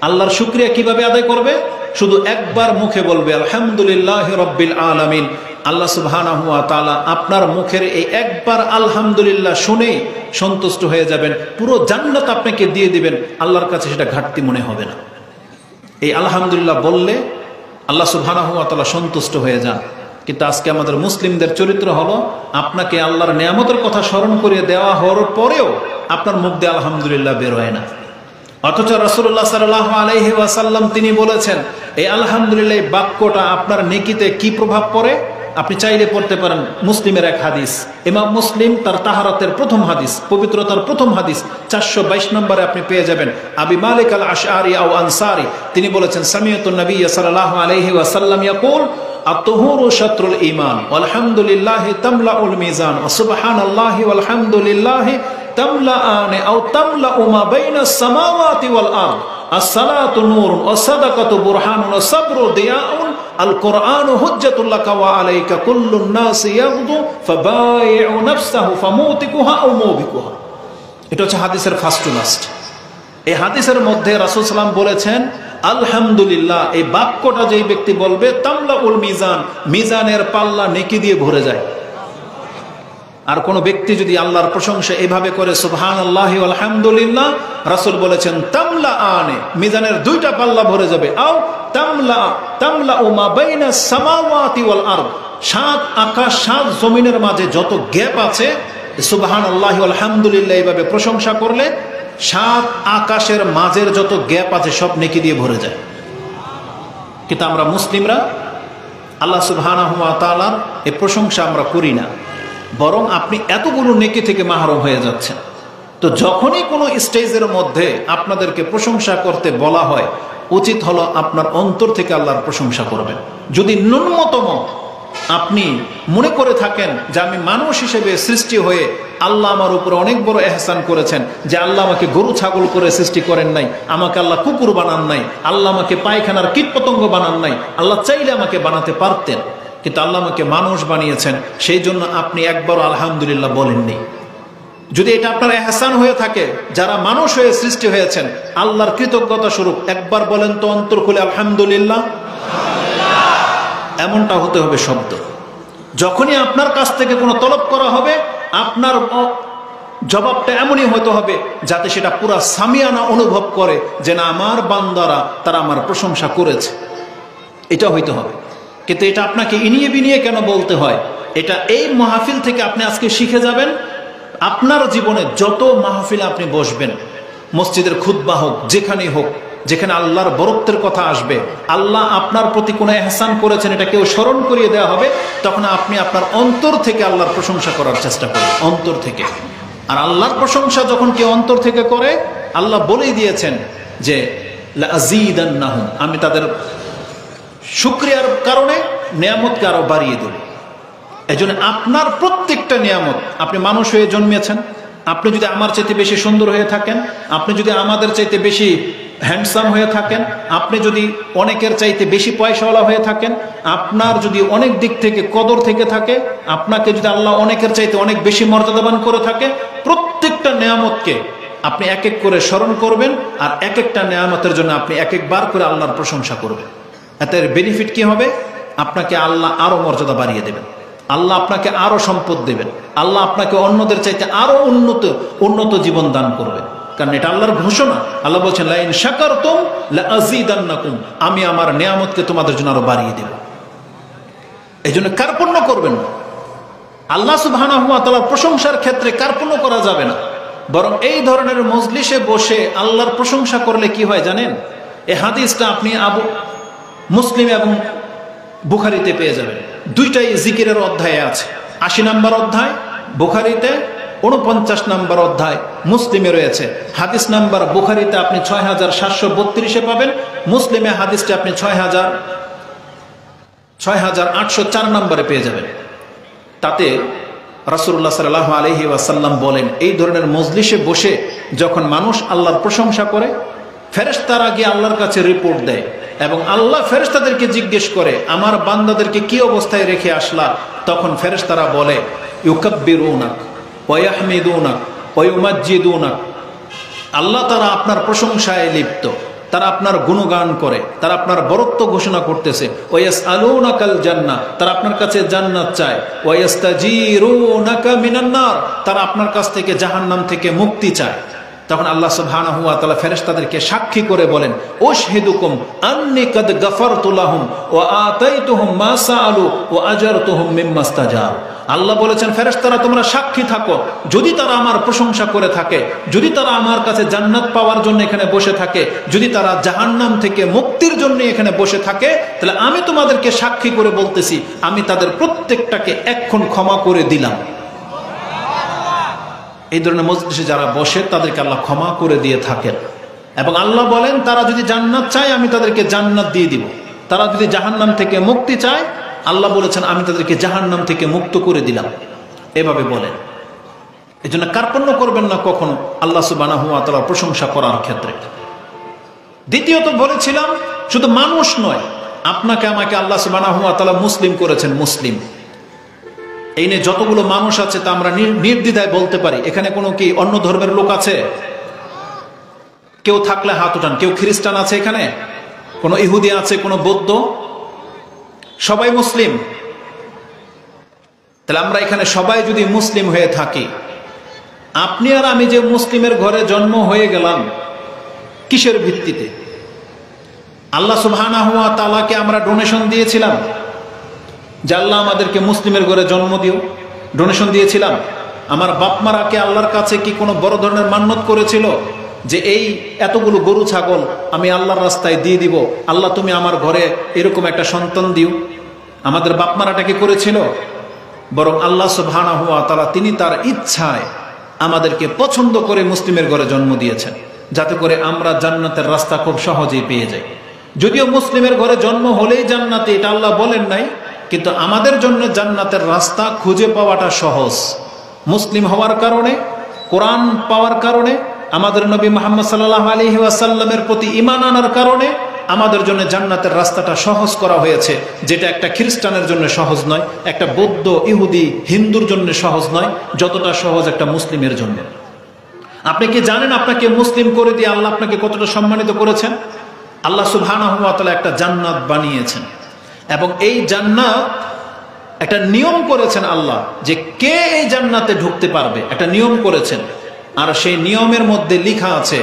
আল্লাহর শুকরিয়া কিভাবে আদায় করবে? শুধু একবার মুখে বলবে আলহামদুলিল্লাহি রাব্বিল আলামিন। আল্লাহ সুবহানাহু ওয়া তাআলা আপনার মুখের এই একবার আলহামদুলিল্লাহ শুনে সন্তুষ্ট হয়ে যাবেন, পুরো জান্নাত আপনাকে দিয়ে দিবেন, আল্লাহর কাছে সেটা ঘাটতি মনে হবে না। এই আলহামদুলিল্লাহ বললে আল্লাহ সুবহানাহু ওয়া তাআলা সন্তুষ্ট হয়ে যান। কিন্তু আজকে আমাদের মুসলিমদের চরিত্র হলো, আপনাকে আল্লাহর নিয়ামতের কথা স্মরণ করিয়ে দেওয়া হওয়ার পরেও আপনার মুখ দিয়ে আলহামদুলিল্লাহ বের হয় না। অথচ রাসূলুল্লাহ সাল্লাল্লাহু আলাইহি ওয়াসাল্লাম তিনি বলেছেন, এই আলহামদুলিল্লাহ বাক্যটা আপনার নেকিতে কি প্রভাব পড়ে আপনি চাইলে পড়তে পারেন। মুসলিমের এক হাদিস, ইমাম মুসলিম তার তাহারাতের প্রথম হাদিস, পবিত্রতার প্রথম হাদিস 422 নম্বরে আপনি পেয়ে যাবেন। আবি মালিক আল আশআরি আও আনসারি তিনি বলেছেন, সামিআতুন নবী সাল্লাল্লাহু আলাইহি ওয়াসাল্লাম ইয়াকুল আত-তুহুরু শাত্রুল ঈমান ওয়ালহামদুলিল্লাহি তামলাউল মিজান ওয়া সুবহানাল্লাহি ওয়ালহামদুলিল্লাহি তামলাআনি আও তামলাউ মা বাইনাস সামাওয়াতি ওয়াল আরদ আস-সালাতু নূরুন ওয়াস-সাদাকাতু বুরহানুন ওয়াস-সাবরু দিয়াউন, আল কোরআনু হুজ্জাতুল লাকা ওয়া আলাইকা কুল্লুন নাসি ইয়াগদু ফাবাইউ নাফসাহু ফামুতিকুহা আও মুবিকুহা। এটা হচ্ছে হাদিসের ফার্স্ট টু লাস্ট। এই হাদিসের মধ্যে রাসূল সাল্লাল্লাহু আলাইহি ওয়াসাল্লাম বলেছেন আলহামদুলিল্লাহ, এই বাক্যটা যেই ব্যক্তি বলবে তামলাউল মিজান, মিজানের পাল্লা নেকি দিয়ে ভরে যায়। আর কোন ব্যক্তি যদি আল্লাহর প্রশংসা এভাবে করে সুবহানাল্লাহি ওয়া আলহামদুলিল্লাহ, রাসূল বলেছেন তামলা আনে, মিজানের দুইটা পাল্লা ভরে যাবে। আও তামলা মা বাইনাস সামাওয়াতি ওয়াল আরদ, সাত আকাশ সাত জমিনের মাঝে যত গ্যাপ আছে সুবহানাল্লাহি ওয়া আলহামদুলিল্লাহ এইভাবে প্রশংসা করলে সাত আকাশের মাঝের যত গ্যাপ আছে সব নেকি দিয়ে ভরে যায়। কিন্তু আমরা মুসলিমরা আল্লাহ সুবহানাহু ওয়া তাআলার এই প্রশংসা আমরা করি না, বরং আপনি এতগুলো নেকি থেকে মাহরুম হয়ে যাচ্ছেন। তো যখনই কোনো স্টেজের মধ্যে আপনাদেরকে প্রশংসা করতে বলা হয়, উচিত হলো আপনার অন্তর থেকে আল্লাহর প্রশংসা করবেন। যদি ন্যূনতম আপনি মনে করে থাকেন যে আমি মানুষ হিসেবে সৃষ্টি হয়ে আল্লাহ আমার উপরে অনেক বড় এহসান করেছেন, যে আল্লাহ আমাকে গরু ছাগল করে সৃষ্টি করেন নাই, আমাকে আল্লাহ কুকুর বানান নাই, আল্লাহ আমাকে পায়খানার কীটপতঙ্গ বানান নাই, আল্লাহ চাইলে আমাকে বানাতে পারতেন, কিন্তু আল্লাহ আমাকে মানুষ বানিয়েছেন, সেই জন্য আপনি একবারও আলহামদুলিল্লাহ বলেননি। যদি এটা আপনার এহসান হয়ে থাকে, যারা মানুষ হয়ে সৃষ্টি হয়েছেন আল্লাহর কৃতজ্ঞতা স্বরূপ একবার বলেন তো অন্তর খুলে আলহামদুলিল্লাহ। এমনটা হতে হবে শব্দ। যখনই আপনার কাছ থেকে কোনো তলব করা হবে, আপনার জবাবটা এমনই হতে হবে যাতে সেটা পুরা সামিয়ানা অনুভব করে যে না, আমার বান্দারা তারা আমার প্রশংসা করেছে, এটা হইতে হবে। কিন্তু এটা আপনাকে ইনিয়ে বিনিয়ে কেন বলতে হয়? এটা এই মাহফিল থেকে আপনি আজকে শিখে যাবেন। আপনার জীবনে যত মাহফিলে আপনি বসবেন, মসজিদের খুতবা হোক, যেখানেই হোক, যেখানে আল্লাহর বরত্বের কথা আসবে, আল্লাহ আপনার প্রতি কোনো এহসান করেছেন এটা কেউ স্মরণ করিয়ে দেওয়া হবে, তখন আপনি আপনার অন্তর থেকে আল্লাহর প্রশংসা করার চেষ্টা করবেন, অন্তর থেকে। আর আল্লাহর প্রশংসা যখন কেউ অন্তর থেকে করে, আল্লাহ বলেই দিয়েছেন যে লাযীদান্নাহুম, আমি তাদের শুকরিয়ার কারণে নিয়ামতকে আরো বাড়িয়ে দেব। এজন্য আপনার প্রত্যেকটা নিয়ামত, আপনি মানুষ হয়ে জন্মেছেন, আপনি যদি আমার চাইতে বেশি সুন্দর হয়ে থাকেন, আপনি যদি আমাদের চাইতে বেশি হ্যান্ডসাম হয়ে থাকেন, আপনি যদি অনেকের চাইতে বেশি পয়সাওয়ালা হয়ে থাকেন, আপনার যদি অনেক দিক থেকে কদর থেকে থাকে, আপনাকে যদি আল্লাহ অনেকের চাইতে অনেক বেশি মর্যাদাবান করে থাকে, প্রত্যেকটা নিয়ামতকে আপনি এক এক করে স্মরণ করবেন, আর এক একটা নিয়ামতের জন্য আপনি এক একবার করে আল্লাহর প্রশংসা করবেন। এতে বেনিফিট কি হবে? আপনাকে আল্লাহ আরো মর্যাদা বাড়িয়ে দেবেন, আল্লাহ আপনাকে আরো সম্পদ দেবেন, আল্লাহ আপনাকে অন্যদের চাইতে আরো উন্নত জীবন দান করবেন। কারণ এটা আল্লাহর ঘোষণা। আল্লাহ বলছেন লাইন শাকারতুম লাযীদান্নাকুম, আমি আমার নিয়ামতকে তোমাদের জন্য আরো বাড়িয়ে দেব। এই জন্য কার্পণ্য করবেন না। আল্লাহ সুবহানাহু ওয়া তাআলার প্রশংসার ক্ষেত্রে কার্পণ্য করা যাবে না, বরং এই ধরনের মজলিসে বসে আল্লাহর প্রশংসা করলে কি হয় জানেন? এই হাদিসটা আপনি মুসলিম এবং বুখারীতে পেয়ে যাবেন। দুইটাই জিকিরের অধ্যায়ে আছে। 80 নম্বর অধ্যায় বুখারীতে, 49 নম্বর অধ্যায় মুসলিমে রয়েছে। হাদিস নাম্বার বুখারীতে আপনি 6732 পাবেন, মুসলিমে হাদিসটা আপনি 6804 নম্বরে পেয়ে যাবেন। তাতে রাসূলুল্লাহ সাল্লাল্লাহু আলাইহি ওয়াসাল্লাম বলেন, এই ধরনের মজলিসে বসে যখন মানুষ আল্লাহর প্রশংসা করে, ফেরেশতারা গিয়ে আল্লাহর কাছে রিপোর্ট দেয়, এবং আল্লাহ ফেরেশতাদেরকে জিজ্ঞেস করে আমার বান্দাদেরকে কি অবস্থায় রেখে আসলা? তখন ফেরেশতারা বলে ইউকাব্বিরুনাক ওয়া ইয়াহমিদুনাক ওয়া ইউমাজ্জিদুনাক, আল্লাহ তারা আপনার প্রশংসায় লিপ্ত, তারা আপনার গুণগান করে, তারা আপনার বরত্ব ঘোষণা করতেছে। ওয়া ইয়াসআলুনাকাল জান্নাহ, তারা আপনার কাছে জান্নাত চায়। ওয়া ইয়াস্তাজিরুনাকা মিনান নার, তারা আপনার কাছ থেকে জাহান্নাম থেকে মুক্তি চায়। তখন আল্লাহ সুবহানাহু ওয়া তাআলা ফেরেশতাদেরকে সাক্ষী করে বলেন উশহিদুকুম আন্নী কাদ গাফারতু লাহুম ওয়া আতাইতুহুম মা সাআলু ওয়া আজারতুহুম মিম্মা ইস্তাজাব। আল্লাহ বলেছেন ফেরেশতারা তোমরা সাক্ষী থাকো, যদি তারা আমার প্রশংসা করে থাকে, যদি তারা আমার কাছে জান্নাত পাওয়ার জন্য এখানে বসে থাকে, যদি তারা জাহান্নাম থেকে মুক্তির জন্য এখানে বসে থাকে, তাহলে আমি তোমাদেরকে সাক্ষী করে বলতেছি আমি তাদের প্রত্যেকটাকে এক্ষণ ক্ষমা করে দিলাম। এই ধরনের মজলিসে যারা বসে তাদেরকে আল্লাহ ক্ষমা করে দিয়ে থাকেন। এবং আল্লাহ বলেন তারা যদি জান্নাত চায় আমি তাদেরকে জান্নাত দিয়ে দিব, তারা যদি জাহান্নাম থেকে মুক্তি চায় আল্লাহ বলেছেন আমি তাদেরকে জাহান্নাম থেকে মুক্ত করে দিলাম। এভাবে বলেন। এই জন্য কার্পণ্য করবেন না কখনো আল্লাহ সুবহানাহু ওয়া তাআলার প্রশংসা করার ক্ষেত্রে। দ্বিতীয়ত বলেছিলাম শুধু মানুষ নয়, আপনাকে আমাকে আল্লাহ সুবহানাহু ওয়া তাআলা মুসলিম করেছেন, মুসলিম। এই নিয়ে যতগুলো মানুষ আছে তা আমরা নির্দ্বিধায় বলতে পারি। এখানে কোনো কি অন্য ধর্মের লোক আছে? কেউ থাকলে হাত উঠান। কেউ খ্রিস্টান আছে এখানে? কোনো ইহুদি আছে? কোনো বৌদ্ধ? সবাই মুসলিম। তাহলে আমরা এখানে সবাই যদি মুসলিম হয়ে থাকি, আপনি আর আমি যে মুসলিমের ঘরে জন্ম হয়ে গেলাম, কিসের ভিত্তিতে? আল্লাহ সুবহানাহু ওয়া তাআলাকে আমরা ডোনেশন দিয়েছিলাম যে আল্লাহ আমাদেরকে মুসলিমের ঘরে জন্ম দিও, ডোনেশন দিয়েছিলাম। আমার বাপ মারা কি আল্লাহর কাছে কি কোনো বড় ধরনের মান্যত করেছিল যে এই এতগুলো গরু ছাগল আমি আল্লাহর রাস্তায় দিয়ে দিব, আল্লাহ তুমি আমার ঘরে এরকম একটা সন্তান দিও? আমাদের বাপ মারাটা কি করেছিল? বরং আল্লাহ সুবহানাহু ওয়া তাআলা তিনি তার ইচ্ছায় আমাদেরকে পছন্দ করে মুসলিমের ঘরে জন্ম দিয়েছেন, যাতে করে আমরা জান্নাতের রাস্তা খুব সহজেই পেয়ে যাই। যদিও মুসলিমের ঘরে জন্ম হলেই জান্নাতে, এটা আল্লাহ বলেন নাই, কিন্তু আমাদের জন্য জান্নাতের রাস্তা খুঁজে পাওয়াটা সহজ। মুসলিম হওয়ার কারণে, কোরআন পাওয়ার কারণে, আমাদের নবী মুহাম্মদ সাল্লাল্লাহু আলাইহি ওয়াসাল্লামের প্রতি ঈমান আনার কারণে আমাদের জন্য জান্নাতের রাস্তাটা সহজ করা হয়েছে, যেটা একটা খ্রিস্টানের জন্য সহজ নয়, একটা বৌদ্ধ, ইহুদি, হিন্দুর জন্য সহজ নয়, যতটা সহজ একটা মুসলিমের জন্য। আপনি কি জানেন আপনাকে মুসলিম করে দিয়ে আল্লাহ আপনাকে কতটা সম্মানিত করেছেন? আল্লাহ সুবহানাহু ওয়া তাআলা একটা জান্নাত বানিয়েছেন, এবং এই জান্নাত একটা নিয়ম করেছেন আল্লাহ যে কে এই জান্নাতে ঢুকতে পারবে, একটা নিয়ম করেছেন। আর সেই নিয়মের মধ্যে লেখা আছে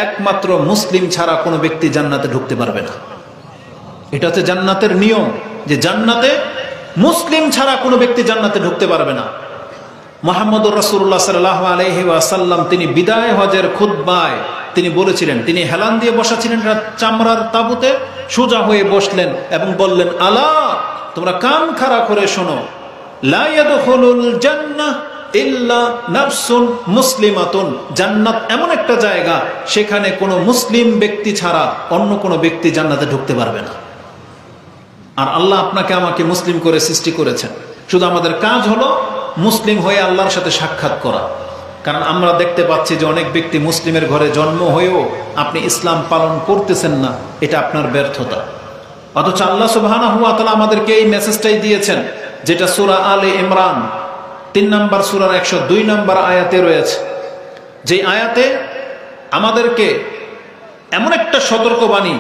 একমাত্র মুসলিম ছাড়া কোনো ব্যক্তি জান্নাতে ঢুকতে পারবে না। এটা হচ্ছে জান্নাতের নিয়ম, যে জান্নাতে মুসলিম ছাড়া কোনো ব্যক্তি জান্নাতে ঢুকতে পারবে না। মুহাম্মদুর রাসূলুল্লাহ সাল্লাল্লাহু আলাইহি ওয়াসাল্লাম তিনি বিদায় হজের খুতবায় তিনি বলেছিলেন, তিনি হেলান দিয়ে বসা ছিলেন চামড়ার তাঁবুতে, সোজা হয়ে বসলেন এবং বললেন, আলা, তোমরা কান খাড়া করে শোনো, লা ইয়াদখুলুল জান্নাহ ইল্লা নাফসুন মুসলিমাতুন। জান্নাত এমন একটা জায়গা, সেখানে কোনো মুসলিম ব্যক্তি ছাড়া অন্য কোনো ব্যক্তি জান্নাতে ঢুকতে পারবে না। আর আল্লাহ আপনাকে আমাকে মুসলিম করে সৃষ্টি করেছেন, শুধু আমাদের কাজ হলো মুসলিম হয়ে আল্লাহর সাথে সাক্ষাৎ করা। কারণ আমরা দেখতে পাচ্ছি যে অনেক ব্যক্তি মুসলিমের ঘরে জন্ম হয়েও আপনি ইসলাম পালন করতেছেন না, এটা আপনার ব্যর্থতা। অথচ আল্লাহ সুবহানাহু ওয়া তাআলা আমাদেরকে এই মেসেজটাই দিয়েছেন, যেটা সূরা আলে ইমরান 3 নম্বর সূরার 102 নম্বর আয়াতে রয়েছে। যে আয়াতে আমাদেরকে এমন একটা সতর্কবাণী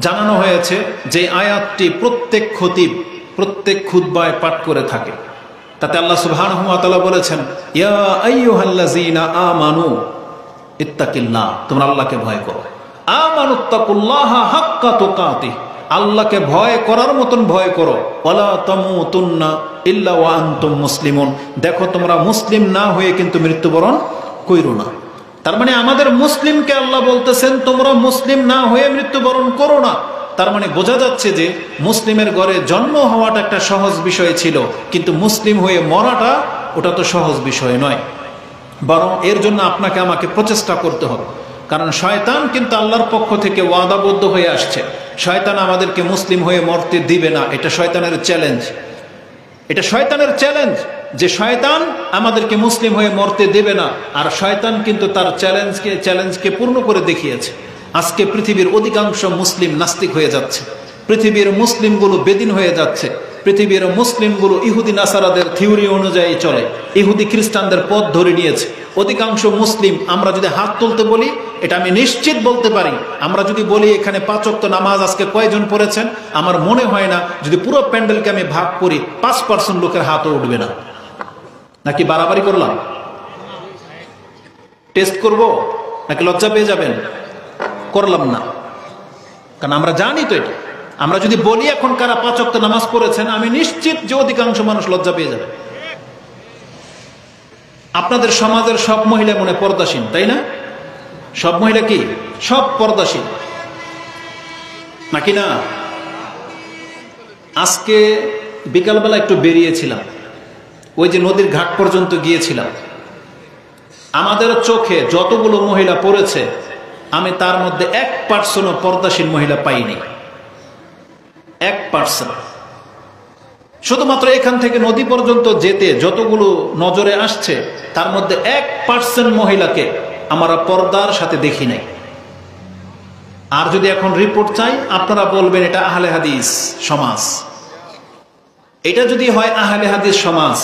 জানানো হয়েছে, যে আয়াতটি প্রত্যেক খতিব প্রত্যেক খুতবায় পাঠ করে থাকে। তাতে আল্লাহ সুবহানাহু ওয়া তাআলা বলেছেন, ইয়া আইয়ুহাল্লাযীনা আমানু ইত্তাকিল্লাহ, তোমরা আল্লাহকে ভয় করো। আমানুত্তাকুল্লাহা হাক্কা তুকাতিহ, আল্লাহকে ভয় করার মতন ভয় করো। ওয়ালা তামুতুন্না ইল্লা ওয়া আনতুম মুসলিমুন, দেখো তোমরা মুসলিম না হয়ে কিন্তু মৃত্যুবরণ কইরো না। তার মানে আমাদের মুসলিমকে আল্লাহ বলতেছেন তোমরা মুসলিম না হয়ে মৃত্যুবরণ করো না। তার মানে বোঝা যাচ্ছে যে মুসলিমের ঘরে জন্ম হওয়াটা একটা সহজ বিষয় ছিল, কিন্তু মুসলিম হয়ে মরাটা ওটা তো সহজ বিষয় নয়। বরং এর জন্য আপনাকে আমাকে প্রচেষ্টা করতে হবে। কারণ শয়তান কিন্তু আল্লাহর পক্ষ থেকে ওয়াদাবদ্ধ হয়ে আসছে, শয়তান আমাদেরকে মুসলিম হয়ে মরতে দিবে না। এটা শয়তানের চ্যালেঞ্জ, এটা শয়তানের চ্যালেঞ্জ, যে শয়তান আমাদেরকে মুসলিম হয়ে মরতে দেবে না। আর শয়তান কিন্তু তার চ্যালেঞ্জকে পূর্ণ করে দেখিয়েছে। আজকে পৃথিবীর অধিকাংশ মুসলিম নাস্তিক হয়ে যাচ্ছে, পৃথিবীর মুসলিমগুলো বেদিন হয়ে যাচ্ছে, পৃথিবীর মুসলিমগুলো ইহুদি নাসারাদের থিওরি অনুযায়ী চলে, ইহুদি খ্রিস্টানদের পথ ধরে নিয়েছে। অধিকাংশ মুসলিম, আমরা যদি হাত তুলতে বলি, এটা আমি নিশ্চিত বলতে পারি, আমরা যদি বলি এখানে 5 ওয়াক্ত নামাজ আজকে কয়জন পড়েছেন, আমার মনে হয় না যদি পুরো প্যান্ডেলকে আমি ভাগ করি 5% লোকের হাতও উঠবে না। নাকি বাড়াবাড়ি করলাম? টেস্ট করব নাকি লজ্জা পেয়ে যাবেন? করলাম না, কারণ আমরা জানি তো এটা। আমরা যদি বলি এখন কারা 5 ওয়াক্ত নামাজ পড়েছেন, আমি নিশ্চিত যে অধিকাংশ মানুষ লজ্জা পেয়ে যাবে। আপনাদের সমাজের সব মহিলা মনে পর্দাসীন, তাই না? সব মহিলা কি সব পর্দাসীন নাকি না? আজকে বিকালবেলা একটু বেরিয়েছিলাম, ওই যে নদীর ঘাট পর্যন্ত গিয়েছিলাম। আমাদের চোখে যতগুলো মহিলা পড়েছে, আমি তার মধ্যে 1% পর্দাসীন মহিলা পাইনি। 1%। শুধুমাত্র এখান থেকে নদী পর্যন্ত যেতে যতগুলো নজরে আসছে, তার মধ্যে 1% মহিলাকে আমরা পর্দার সাথে দেখি নাই। আর যদি এখন রিপোর্ট চাই, আপনারা বলবেন এটা আহলে হাদিস সমাজ। এটা যদি হয় আহলে হাদিস সমাজ,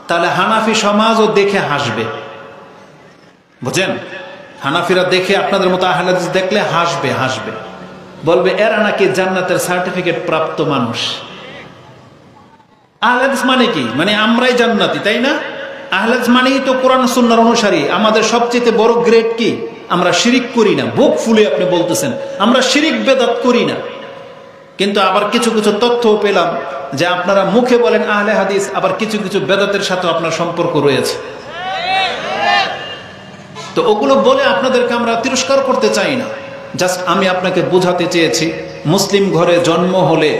তাহলে হানাফি সমাজও দেখে হাসবে। বুঝেন? হানাফিরা দেখে আপনাদের মতো আহলে হাদিস দেখলে হাসবে, বলবে এরা নাকি জান্নাতের সার্টিফিকেট প্রাপ্ত মানুষ। আহলে হাদিস মানে কি? মানে আমরাই জান্নাতি, তাই না? আহলে হাদিস মানেই তো কোরআন সুন্নাহর অনুসারী। আমাদের সবচেয়ে বড় গ্রেড কি? আমরা শিরিক করি না। বুক ফুলে আপনি বলতেছেন আমরা শিরিক বেদাত করি না, কিন্তু আবার কিছু কিছু তথ্য পেলাম যে আপনারা মুখে বলেন আহলে হাদিস, আবার কিছু কিছু বেদাতের সাথে আপনার সম্পর্ক রয়েছে। তো ওগুলো বলে আপনাদেরকে আমরা তিরস্কার করতে চাই না। জাস্ট আমি আপনাকে বোঝাতে চেয়েছি, মুসলিম ঘরে জন্ম হলে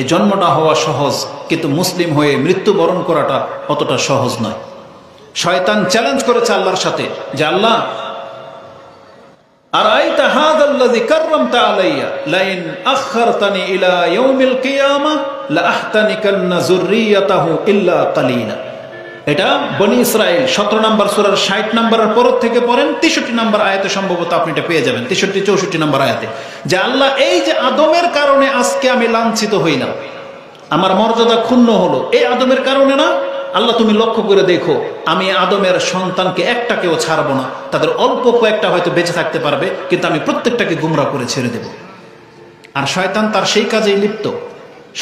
এই জন্মটা হওয়া সহজ, কিন্তু মুসলিম হয়ে মৃত্যুবরণ করাটা অতটা সহজ নয়। শয়তান চ্যালেঞ্জ করেছে আল্লাহর সাথে যে আল্লাহ, আরাইতা হাযাল্লাযী কাররামতা আলাইয়া লাইন আখখারতানি ইলা ইয়াউমিল কিয়ামাহ লাআহতানিকান্না যুররিয়াতাহু ইল্লা কালিলা। এটা বনি ইসরাইল 17 নম্বর সূরার 60 নম্বরের পর থেকে পড়েন, 63 নম্বর আয়াতে সম্ভবত আপনি এটা পেয়ে যাবেন, 63-64 নম্বর আয়াতে, যে আল্লাহ এই যে আদমের কারণে আজকে আমি লাঞ্ছিত হইলাম, আমার মর্যাদা ক্ষুণ্ণ হলো, এই আদমের কারণে না আল্লাহ, তুমি লক্ষ্য করে দেখো আমি আদমের সন্তানকে একটাকেও ছাড়বো না, তাদের অল্প কয়েকটা হয়তো বেঁচে থাকতে পারবে, কিন্তু আমি প্রত্যেকটাকে গুমরা করে ছেড়ে দেব। আর শয়তান তার সেই কাজেই লিপ্ত।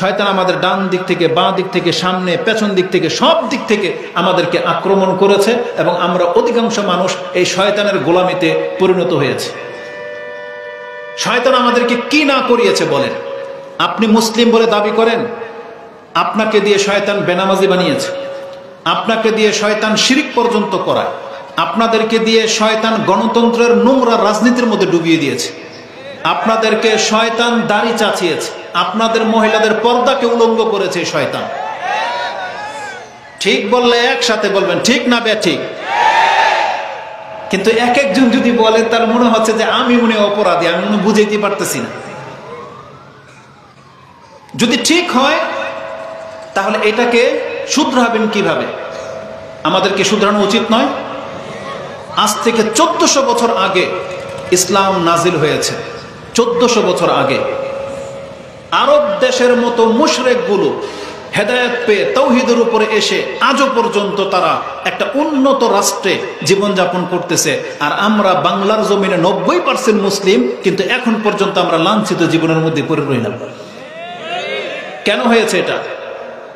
শয়তান আমাদের ডান দিক থেকে, বাঁ দিক থেকে, সামনে পেছন দিক থেকে, সব দিক থেকে আমাদেরকে আক্রমণ করেছে, এবং আমরা অধিকাংশ মানুষ এই শয়তানের গোলামিতে পরিণত হয়েছে। শয়তান আমাদেরকে কি না করিয়েছে বলেন? আপনি মুসলিম বলে দাবি করেন, আপনাকে দিয়ে শয়তান বেনামাজি বানিয়েছে, আপনাকে দিয়ে শয়তান শিরিক পর্যন্ত করায়, আপনাদেরকে দিয়ে শয়তান গণতন্ত্রের নোংরা রাজনীতির মধ্যে ডুবিয়ে দিয়েছে, আপনাদেরকে শয়তান দাড়ি চাচিয়েছে, আপনাদের মহিলাদের পর্দাকে উলঙ্গ করেছে শয়তান। ঠিক বললে একসাথে বলবেন ঠিক না ঠিক? কিন্তু এক একজন যদি বলেন তার মনে হচ্ছে যে আমি মনে অপরাধী, আমি মনে বুঝাইতে পারতেছি না। যদি ঠিক হয় তাহলে এটাকে শুধরাবেন কিভাবে? আমাদেরকে শুধরানো উচিত নয়? আজ থেকে 1400 বছর আগে ইসলাম নাজিল হয়েছে। 1400 বছর আগে আরব দেশের মতো মুশরিকগুলো হেদায়েত পেয়ে তাওহীদের উপরে এসে আজও পর্যন্ত তারা একটা উন্নত রাষ্ট্রে জীবনযাপন করতেছে, আর আমরা বাংলার জমিনে 90% মুসলিম, কিন্তু এখন পর্যন্ত আমরা লাঞ্ছিত জীবনের মধ্যে পড়ে রইলাম। কেন হয়েছে এটা?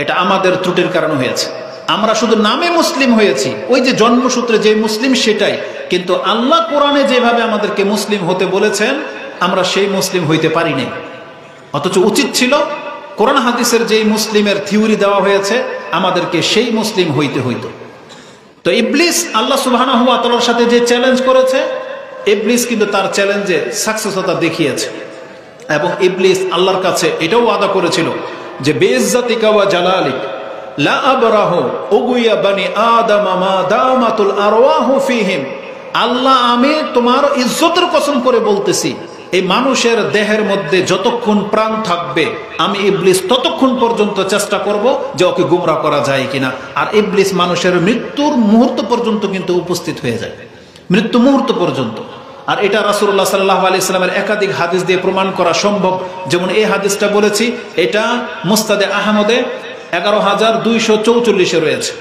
এটা আমাদের ত্রুটির কারণে হয়েছে। আমরা শুধু নামে মুসলিম হয়েছি, ওই যে জন্মসূত্রে যে মুসলিম সেটাই, কিন্তু আল্লাহ কোরআনে যেভাবে আমাদেরকে মুসলিম হতে বলেছেন আমরা সেই মুসলিম হইতে পারি নাই। অথচ উচিত ছিল কোরআন হাদিসের যেই মুসলিমের থিওরি দেওয়া হয়েছে আমাদেরকে সেই মুসলিম হইতে হইতো। তো ইবলিস আল্লাহ সুবহানাহু ওয়া তাআলার সাথে যে চ্যালেঞ্জ করেছে, ইবলিস কিন্তু তার চ্যালেঞ্জে সাকসেসতা দেখিয়েছে, এবং ইবলিস আল্লাহর কাছে এটাও ওয়াদা করেছিল যে বেইজ্জাতিকা ওয়া জালালিক লা আবরাহু উগুয়া বানি আদম মা দামাতুল আরওয়াহু ফীহিম। আল্লাহ, আমি তোমার ইজ্জতের কসম করে বলতেছি, এই মানুষের দেহের মধ্যে যতক্ষণ প্রাণ থাকবে আমি ইবলিস ততক্ষণ পর্যন্ত চেষ্টা করব যে ওকে গুমরা করা যায় কিনা। আর ইবলিস মানুষের মৃত্যুর মুহূর্ত পর্যন্ত কিন্তু উপস্থিত হয়ে যায়, মৃত্যু মুহূর্ত পর্যন্ত। আর এটা রাসূলুল্লাহ সাল্লাল্লাহু আলাইহি সাল্লামের একাধিক হাদিস দিয়ে প্রমাণ করা সম্ভব। যেমন এই হাদিসটা বলেছি, এটা মুসনাদে আহমদে 11244 রয়েছে,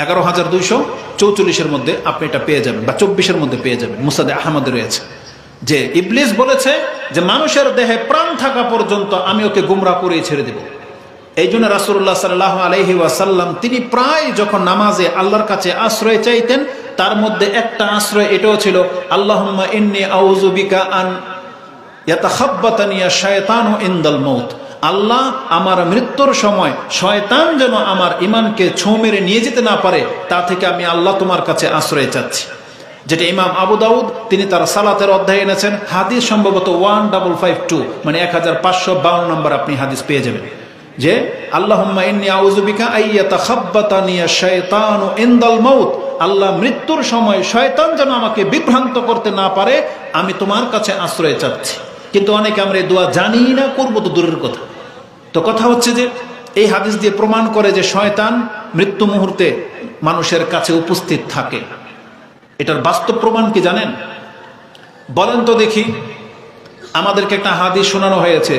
11244 মধ্যে আপনি এটা পেয়ে যাবেন, বা 24 মধ্যে পেয়ে যাবেন, মুসনাদে আহমদে রয়েছে যে ইবলিস বলেছে যে মানুষের দেহে প্রাণ থাকা পর্যন্ত আমি ওকে গুমরা করে ছেড়ে দেব। এই জন্য রাসূলুল্লাহ সাল্লাল্লাহু আলাইহি ওয়াসাল্লাম তিনি প্রায় যখন নামাজে আল্লাহর কাছে আশ্রয় চাইতেন, তার মধ্যে একটা আশ্রয় এটাও ছিল, আল্লাহুম্মা ইন্নী আউযু বিকা আন ইয়াতাখাব্বাতানি আশ-শায়তানু ইনদাল মাউত। আল্লাহ, আমার মৃত্যুর সময় শয়তান যেন আমার ঈমানকে ছোঁ মেরে নিয়ে যেতে না পারে, তা থেকে আমি আল্লাহ তোমার কাছে আশ্রয় চাচ্ছি। যেটা ইমাম আবু দাউদ তিনি তার সালাতের অধ্যায়ে এনেছেন, হাদিস সম্ভবত 1552, মানে 1552 নম্বর আপনি হাদিস পেয়ে যাবেন, যে আল্লাহুম্মা ইন্নী আউযু বিকা আইয়াতাখাব্বাতানি আশ-শায়তানু ইনদাল মাউত। আল্লাহ, মৃত্যুর সময় শয়তান যেন আমাকে বিভ্রান্ত করতে না পারে, আমি তোমার কাছে আশ্রয় চাচ্ছি। কিন্তু অনেকে আমরা এই দোয়া জানি না, করবো তো দূরের কথা। তো কথা হচ্ছে যে এই হাদিস দিয়ে প্রমাণ করে যে শয়তান মৃত্যু মুহূর্তে মানুষের কাছে উপস্থিত থাকে। এটার বাস্তব প্রমাণ কি জানেন? বলেন তো দেখি, আমাদেরকে একটা হাদিস শোনানো হয়েছে,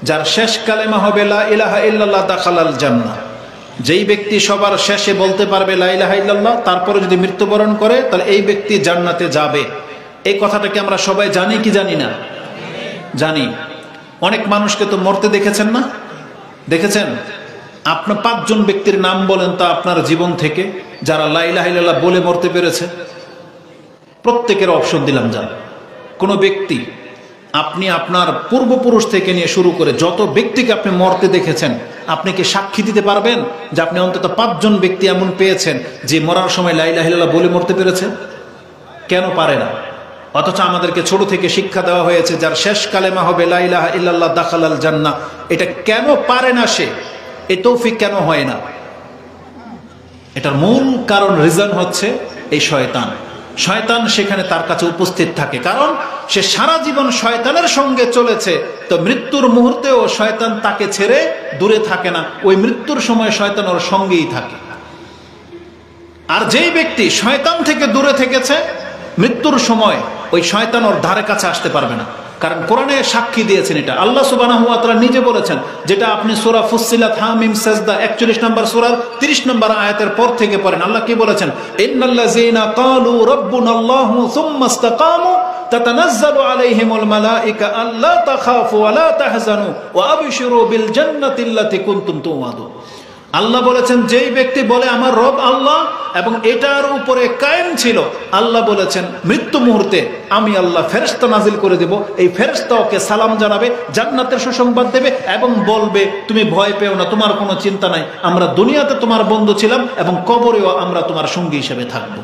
যার শেষ কালেমা হবে লা ইলাহা ইল্লাল্লাহ দাখালাল জান্নাহ। যেই ব্যক্তি সবার শেষে বলতে পারবে লা ইলাহা ইল্লাল্লাহ, তারপরে যদি মৃত্যুবরণ করে, তাহলে এই ব্যক্তি জান্নাতে যাবে। এই কথাটাকে আমরা সবাই জানি কি জানি না? জানি। অনেক মানুষকে তো মরতে দেখেছেন না? দেখেছেন? আপনার 5 জন ব্যক্তির নাম বলেন তা আপনার জীবন থেকে, যারা লা ইলাহা ইল্লাল্লাহ বলে মরতে পেরেছে। প্রত্যেকের অপশন দিলাম। যান কোনো ব্যক্তি, আপনি আপনার পূর্বপুরুষ থেকে নিয়ে শুরু করে যত ব্যক্তিকে আপনি মরতে দেখেছেন, আপনি কি সাক্ষী দিতে পারবেন যে আপনি অন্তত 5 জন ব্যক্তি এমন পেয়েছেন যে মরার সময় লা ইলাহা ইল্লাল্লাহ বলে মরতে পেরেছে? কেন পারে না? অথচ আমাদেরকে ছোট থেকে শিক্ষা দেওয়া হয়েছে যার শেষ কালেমা হবে লা ইলাহা ইল্লাল্লাহ দাখালাল জান্নাহ। এটা কেন পারে না সে? এই তৌফিক কেন হয় না? এটার মূল কারণ, রিজন হচ্ছে এই শয়তান। শয়তান সেখানে তার কাছে উপস্থিত থাকে, কারণ সে সারা জীবন শয়তানের সঙ্গে চলেছে। তো মৃত্যুর মুহূর্তেও শয়তান তাকে ছেড়ে দূরে থাকে না, ওই মৃত্যুর সময় শয়তান ওর সঙ্গেই থাকে। আর যেই ব্যক্তি শয়তান থেকে দূরে থেকেছে, মৃত্যুর সময় ওই শয়তান ওর ধারে কাছে আসতে পারবে না। কারণ কোরআনে সাক্ষী দিয়েছেন এটা, আল্লাহ সুবহানাহু ওয়া তাআলা নিজে বলেছেন, যেটা আপনি সূরা ফুসসিলাত হামিম সাজদা 41 নম্বর সূরার 30 নম্বর আয়াতের পর থেকে পড়েন। আল্লাহ কি বলেছেন? ইন্নাল্লাযীনা ক্বালু রাব্বুনাল্লাহু সুম্মা ইসতাকামু তাতানাজ্জালু আলাইহিমুল মালায়েকা আল্লা তাখাফু ওয়া লা তাহজানু ওয়া আবশিরু বিল জান্নাতিল্লাতী কুনতুম তুআদুন। আল্লাহ বলেছেন, যেই ব্যক্তি বলে আমার রব আল্লাহ এবং এটার উপরে কায়েম ছিল, আল্লাহ বলেছেন মৃত্যু মুহূর্তে আমি আল্লাহ ফেরেশতা নাজিল করে দেব। এই ফেরেশতা ওকে সালাম জানাবে, জান্নাতের সুসংবাদ দেবে এবং বলবে তুমি ভয় পেও না, তোমার কোনো চিন্তা নাই, আমরা দুনিয়াতে তোমার বন্ধু ছিলাম এবং কবরেও আমরা তোমার সঙ্গী হিসেবে থাকব।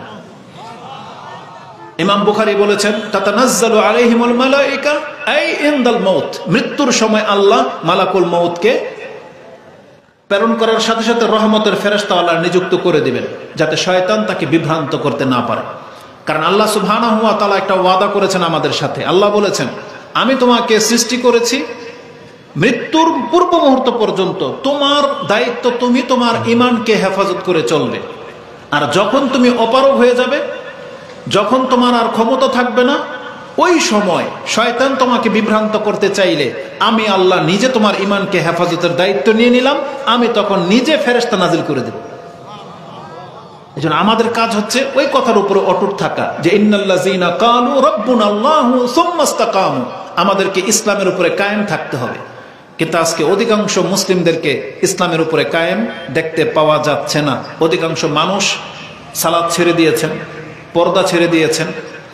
ইমাম বুখারী বলেছেন, তাতানাজ্জালু আলাইহিমুল মালায়েকা আই ইনদাল মাউত। মৃত্যুর সময় আল্লাহ মালাকুল মাউতকে প্রেরণ করার সাথে সাথে রহমতের ফেরেশতা আল্লাহ নিযুক্ত করে দিবেন, যাতে শয়তান তাকে বিভ্রান্ত করতে না পারে। কারণ আল্লাহ সুবহানাহু ওয়া তাআলা একটা ওয়াদা করেছেন আমাদের সাথে। আল্লাহ বলেছেন, আমি তোমাকে সৃষ্টি করেছি, মৃত্যুর পূর্ব মুহূর্ত পর্যন্ত তোমার দায়িত্ব তুমি তোমার ঈমানকে হেফাজত করে চলবে। আর যখন তুমি অপারগ হয়ে যাবে, যখন তোমার আর ক্ষমতা থাকবে না, ওই সময় শয়তান তোমাকে বিভ্রান্ত করতে চাইলে আমি আল্লাহ নিজে তোমার ঈমানকে হেফাজতের দায়িত্ব নিয়ে নিলাম, আমি তখন নিজে ফেরেশতা নাজিল করে দেব। এজন্য আমাদের কাজ হচ্ছে ওই কথার উপরে অটুট থাকা, যে ইন্নাল্লাযীনা ক্বালু রাব্বুনাল্লাহু সুম্মা ইসতাকামু। আমাদেরকে ইসলামের উপরে কায়েম থাকতে হবে। কিন্তু আজকে অধিকাংশ মুসলিমদেরকে ইসলামের উপরে কায়েম দেখতে পাওয়া যাচ্ছে না। অধিকাংশ মানুষ সালাত ছেড়ে দিয়েছেন, পর্দা ছেড়ে দিয়েছেন,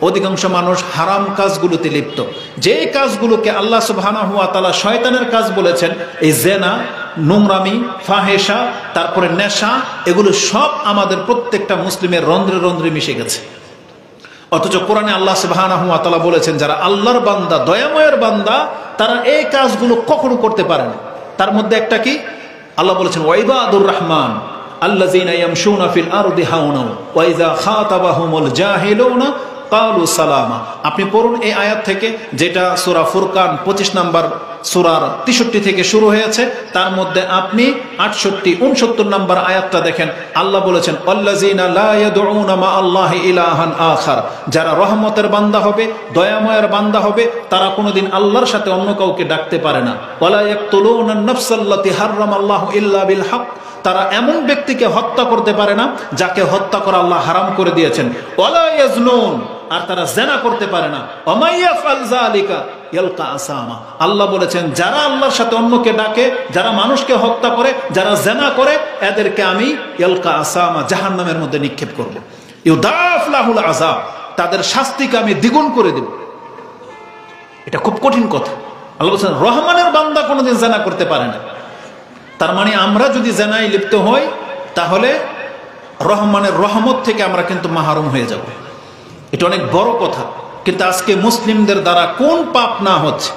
অধিকাংশ মানুষ হারাম কাজগুলোতে লিপ্ত। যে কাজগুলোকে আল্লাহ সুবহানাহু ওয়া তাআলা শয়তানের কাজ বলেছেন, এই জেনা, নোংরামি, ফাহেসা, তারপরে নেশা, এগুলো সব আমাদের প্রত্যেকটা মুসলিমের রন্ধ্রে রন্ধ্রে মিশে গেছে। অথচ কোরআনে আল্লাহ সুবহানাহু ওয়া তাআলা বলেছেন, যারা আল্লাহর বান্দা, দয়াময়ের বান্দা, তারা এই কাজগুলো কখনো করতে পারে না। তার মধ্যে একটা কি? আল্লাহ বলেছেন, ওয়াইবাদুর রহমান আল্লাযীনা ইয়ামশুনা ফিল আরদি হাওনা ওয়া ইযা খাতাবাহুমুল জাহিলুনা ক্বালু সালামা। আপনি পড়ুন এই আয়াত থেকে, যেটা সূরা ফুরকান 25 নম্বর সূরার 63 থেকে শুরু হয়েছে। তার মধ্যে আপনি 68, 69 নম্বর আয়াতটা দেখেন। আল্লাহ বলেছেন, আল্লাযীনা লা ইয়াদউনা মা আল্লাহি ইলাহান আখার। যারা রহমতের বান্দা হবে, দয়াময়ের বান্দা হবে, তারা কোনোদিন আল্লাহর সাথে অন্য কাউকে ডাকতে পারে না। ওয়ালা ইয়াকতুলুনা আন-নাফসাল্লাতী হারামাল্লাহু ইল্লা বিল হক। তারা এমন ব্যক্তিকে হত্যা করতে পারে না যাকে হত্যা করা আল্লাহ হারাম করে দিয়েছেন। ওয়ালা ইয়াজনুন। আর তারা জেনা করতে পারে না। ওমাইয়াফআল যালিকা ইয়ালকা আসামা। আল্লাহ বলেছেন, যারা আল্লাহর সাথে অন্যকে ডাকে, যারা মানুষকে হত্যা করে, যারা জেনা করে, এদেরকে আমি ইয়ালকা আসামা, জাহান্নামের মধ্যে নিক্ষেপ করব। ইউদাফ লাহুল আযাব। তাদের শাস্তিকে আমি দ্বিগুণ করে দেব। এটা খুব কঠিন কথা। আল্লাহ বলেছেন, রহমানের বান্দা কোনোদিন জেনা করতে পারে না। তার মানে আমরা যদি জেনায় লিপ্ত হই, তাহলে রহমানের রহমত থেকে আমরা কিন্তু মাহরুম হয়ে যাব। এটা অনেক বড় কথা। কিন্তু আজকে মুসলিমদের দ্বারা কোন পাপ না হচ্ছে?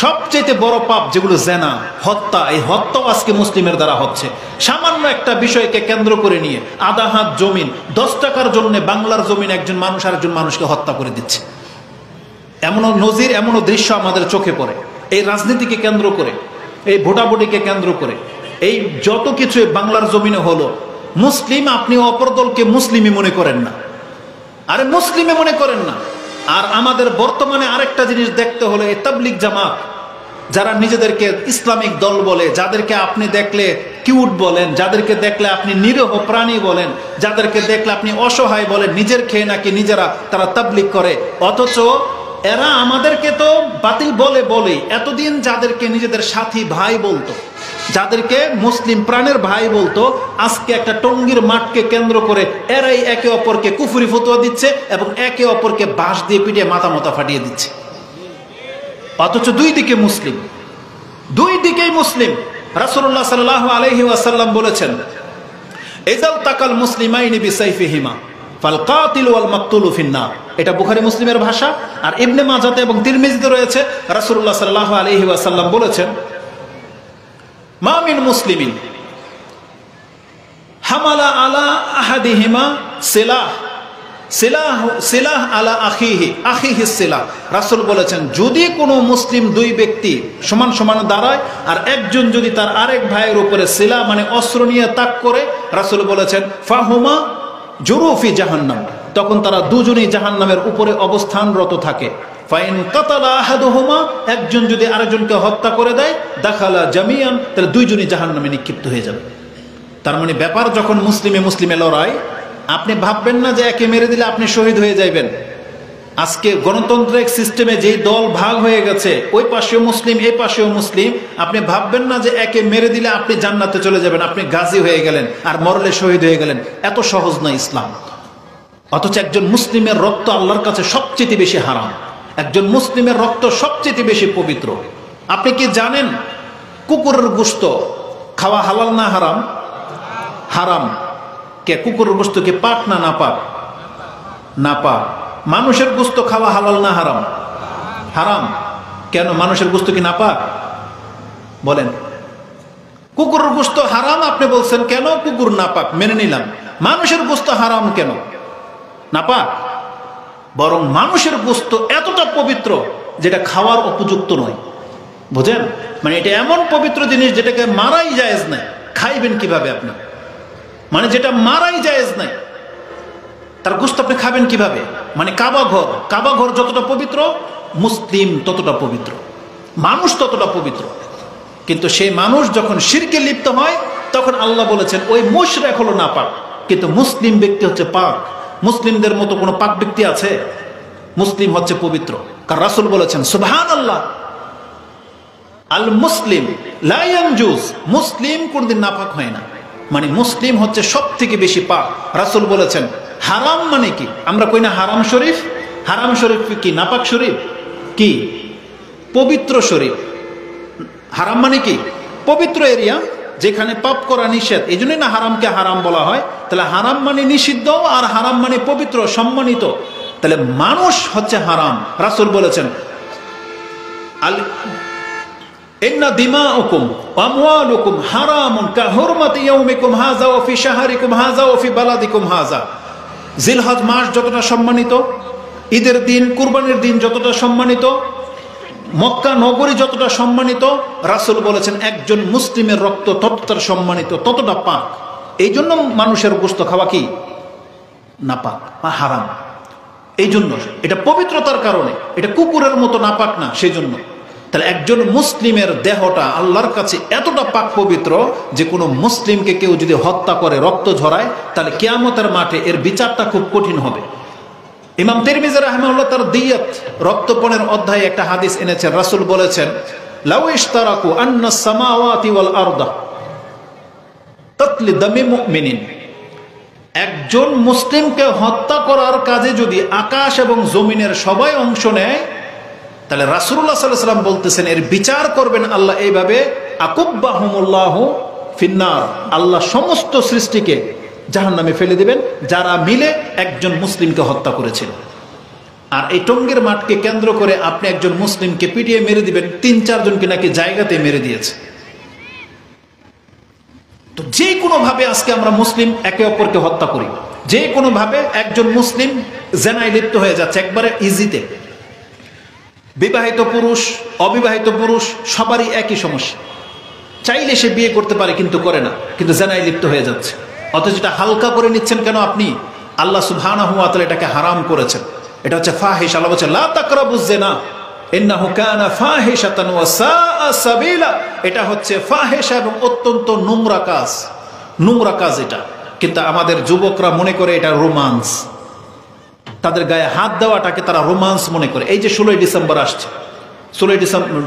সবচেয়ে বড় পাপ যেগুলো জেনা, হত্যা, এই হত্যাও আজকে মুসলিমের দ্বারা হচ্ছে। সামান্য একটা বিষয়কে কেন্দ্র করে নিয়ে আধা হাত জমিন, 10 টাকার জন্য বাংলার জমিন একজন মানুষ আরেকজন মানুষকে হত্যা করে দিচ্ছে। এমনও নজির, এমনও দৃশ্য আমাদের চোখে পড়ে। এই রাজনীতিকে কেন্দ্র করে, এই ভোটাভুটিকে কেন্দ্র করে, এই যত কিছু বাংলার জমিনে হলো, মুসলিম, আপনি অপর দলকে মুসলিমই মনে করেন না। আরে মুসলিমে মনে করেন না, আর আমাদের বর্তমানে আরেকটা জিনিস দেখতে হলে এই তাবলিগ জামাত, যারা নিজেদেরকে ইসলামিক দল বলে, যাদেরকে আপনি দেখলে কিউট বলেন, যাদেরকে দেখলে আপনি নিরীহ প্রাণী বলেন, যাদেরকে দেখলে আপনি অসহায় বলেন, নিজের খেয়ে নাকি নিজেরা তারা তাবলিগ করে, অথচ এরা আমাদেরকে তো বাতিল বলেই এতদিন যাদেরকে নিজেদের সাথী ভাই বলতো, যাদেরকে মুসলিম প্রাণের ভাই বলতো, আজকে একটা টঙ্গীর মাঠকে কেন্দ্র করে এরাই একে অপরকে কুফরি ফতোয়া দিচ্ছে এবং একে অপরকে বাঁশ দিয়ে পিটিয়ে মাথা ফাটিয়ে দিচ্ছে। অথচ দুই দিকে মুসলিম, দুই দিকেই মুসলিম। রাসূলুল্লাহ সাল্লাল্লাহু আলাইহি ওয়াসাল্লাম বলেছেন, ইযাল তাকাল মুসলিমাইনি বিসাইফিহিমা ফাল কাতিল ওয়াল মাকতুলু ফিন্নার। এটা বুখারী মুসলিমের ভাষা। আর ইবনে মাজাতে এবং তিরমিজিতে রয়েছে, রাসূলুল্লাহ সাল্লাল্লাহু আলাইহি ওয়াসাল্লাম বলেছেন, মা মিন মুসলিমিন হামালা আলা আহাদিহিমা সিলাহ আলা আখিহি সিলাহ। রাসূল বলেছেন, যদি কোনো মুসলিম দুই ব্যক্তি সমান সমান দাঁড়ায় আর একজন যদি তার আরেক ভাইয়ের উপরে সিলা মানে অস্ত্র নিয়ে তাক করে, রাসূল বলেছেন ফাহুমা জুরুফি জাহান্নাম, তখন তারা দুজনেই জাহান্নামের উপরে অবস্থানরত থাকে। ফাইন কাতালা আহাদুহুমা, একজন যদি আরেকজনকে হত্যা করে দেয়, দাখালা জামিয়ান, তাহলে দুইজনই জাহান্নামে নিক্ষিপ্ত হয়ে যাবে। তার মানে ব্যাপার যখন মুসলিমে লড়াই, আপনি ভাববেন না যে একে মেরে দিলে আপনি শহীদ হয়ে যাইবেন। আজকে গণতান্ত্রিক সিস্টেমে যেই দল ভাগ হয়ে গেছে, ওই পাশেও মুসলিম এই পাশেও মুসলিম, আপনি ভাববেন না যে একে মেরে দিলে আপনি জান্নাতে চলে যাবেন, আপনি গাজী হয়ে গেলেন আর মরলে শহীদ হয়ে গেলেন। এত সহজ না ইসলাম। অথচ একজন মুসলিমের রক্ত আল্লাহর কাছে সবচেয়ে বেশি হারাম, একজন মুসলিমের রক্ত সবচেয়ে বেশি পবিত্র। আপনি কি জানেন কুকুরের গোশত খাওয়া হালাল না হারাম? হারাম। কে কুকুরের গোশত কি পাক না নাপাক? নাপাক। মানুষের গোশত খাওয়া হালাল না হারাম? হারাম। কেন? মানুষের গোশত কি নাপাক? বলেন। কুকুরের গোশত হারাম আপনি বলছেন, কেন? কুকুর নাপাক, মেনে নিলাম। মানুষের গোশত হারাম কেন? নাপাক। বরং মানুষের গোশত এতটা পবিত্র যেটা খাওয়ার উপযুক্ত নয়। বুঝেন? মানে এটা এমন পবিত্র জিনিস যেটাকে মারাই জায়েজ নাই, খাইবেন কিভাবে আপনি? মানে যেটা মারাই জায়েজ নাই, তার গোশত আপনি খাবেন কিভাবে? মানে কাবা ঘর যতটা পবিত্র, মুসলিম ততটা পবিত্র, মানুষ ততটা পবিত্র। কিন্তু সেই মানুষ যখন শিরকে লিপ্ত হয়, তখন আল্লাহ বলেছেন ওই মুশরিক হলো নাপাক, কিন্তু মুসলিম ব্যক্তি হচ্ছে পাক। মুসলিমদের মতো কোনো পাক ব্যক্তি আছে? মুসলিম হচ্ছে পবিত্র। কারণ রাসূল বলেছেন সুবহানাল্লাহ, আল মুসলিম লা ইয়ানজুস, মুসলিম কোনদিন নাপাক হয় না। মানে মুসলিম হচ্ছে সব থেকে বেশি পাক। রাসূল বলেছেন হারাম মানে কি? আমরা কই না হারাম শরীফ? হারাম শরীফ কি? নাপাক শরীফ কি? পবিত্র শরীফ। হারাম মানে কি? পবিত্র এরিয়া, যেখানে পাপ করা নিষেধ। এই জন্যই না হারামকে হারাম বলা হয়। তাহলে হারাম মানে নিষিদ্ধ, আর হারাম মানে পবিত্র, সম্মানিত। তাহলে মানুষ হচ্ছে হারাম। রাসূল বলেছেন ইন্না দিমাউকুম ওয়া আমওয়ালুকুম হারামুন কাহুরমাতি ইয়াউমিকুম হাযা ওয়া ফি শাহরিকুম হাযা ওয়া ফি বালাদিকুম হাযা। জিলহজ মাস যতটা সম্মানিত, ঈদের দিন, কুরবানির দিন যতটা সম্মানিত, মক্কা নগরী যতটা সম্মানিত, রাসূল বলেছেন একজন মুসলিমের রক্ত ততটা সম্মানিত, ততটা পাক। এই জন্য মানুষের গোশত খাওয়া কি? নাপাক বা হারাম। এই জন্য এটা পবিত্রতার কারণে, এটা কুকুরের মতো নাপাক না, সেই জন্য। তাহলে একজন মুসলিমের দেহটা আল্লাহর কাছে এতটা পাক পবিত্র যে কোনো মুসলিমকে কেউ যদি হত্যা করে, রক্ত ঝরায়, তাহলে কিয়ামতের মাঠে এর বিচারটা খুব কঠিন হবে। ইমাম তিরমিজি রাহিমাহুল্লাহ তার দিয়াত রক্তপণের অধ্যায়ে একটা হাদিস এনেছেন। রাসূল বলেছেন লাউ ইশতারাকু আন্না সামাওয়াতি ওয়াল আরদা তাতলি দামি মুমিনিন, একজন মুসলিমকে হত্যা করার কাজে যদি আকাশ এবং জমিনের সবাই অংশ নেয়, তাহলে রাসূলুল্লাহ সাল্লাল্লাহু আলাইহি ওয়াসাল্লাম বলতেছেন এর বিচার করবেন আল্লাহ এইভাবে, আকুব্বাহুমুল্লাহু ফিন্নার, আল্লাহ সমস্ত সৃষ্টিকে জাহান্নামে ফেলে দিবেন যারা মিলে একজন মুসলিমকে হত্যা করেছিল। আর এই টঙ্গীর মাঠকে কেন্দ্র করে আপনি একজন মুসলিমকে পিটিয়ে মেরে দিবেন, ৩-৪ জনকে নাকি জায়গাতে মেরে দিয়েছে। তো যে কোনো ভাবে আজকে আমরা মুসলিম একে অপরকে হত্যা করি, যে কোনো ভাবে একজন মুসলিম জেনায় লিপ্ত হয়ে যাচ্ছে একবারে ইজিতে। বিবাহিত পুরুষ, অবিবাহিত পুরুষ সবারই একই সমস্যা। চাইলে সে বিয়ে করতে পারে কিন্তু করে না, কিন্তু জেনায় লিপ্ত হয়ে যাচ্ছে। অথচ এটা হালকা করে নিচ্ছেন কেন আপনি? আল্লাহ সুবহানাহু ওয়া তাআলা এটাকে হারাম করেছেন। এটা হচ্ছে ফাহিশা। আল্লাহ বলছে লা তাকরাবুজ জিনা ইন্নাহু কানা ফাহিশাতান ওয়া সাআ সাবিলা। এটা হচ্ছে ফাহিশা এবং অত্যন্ত নোংরা কাজ, নোংরা কাজ এটা। কিন্তু আমাদের যুবকরা মনে করে এটা রোমান্স, তাদের গায়ে হাত দেওয়াটাকে তারা রোমান্স মনে করে। এই যে 16ই ডিসেম্বর আসছে, 16ই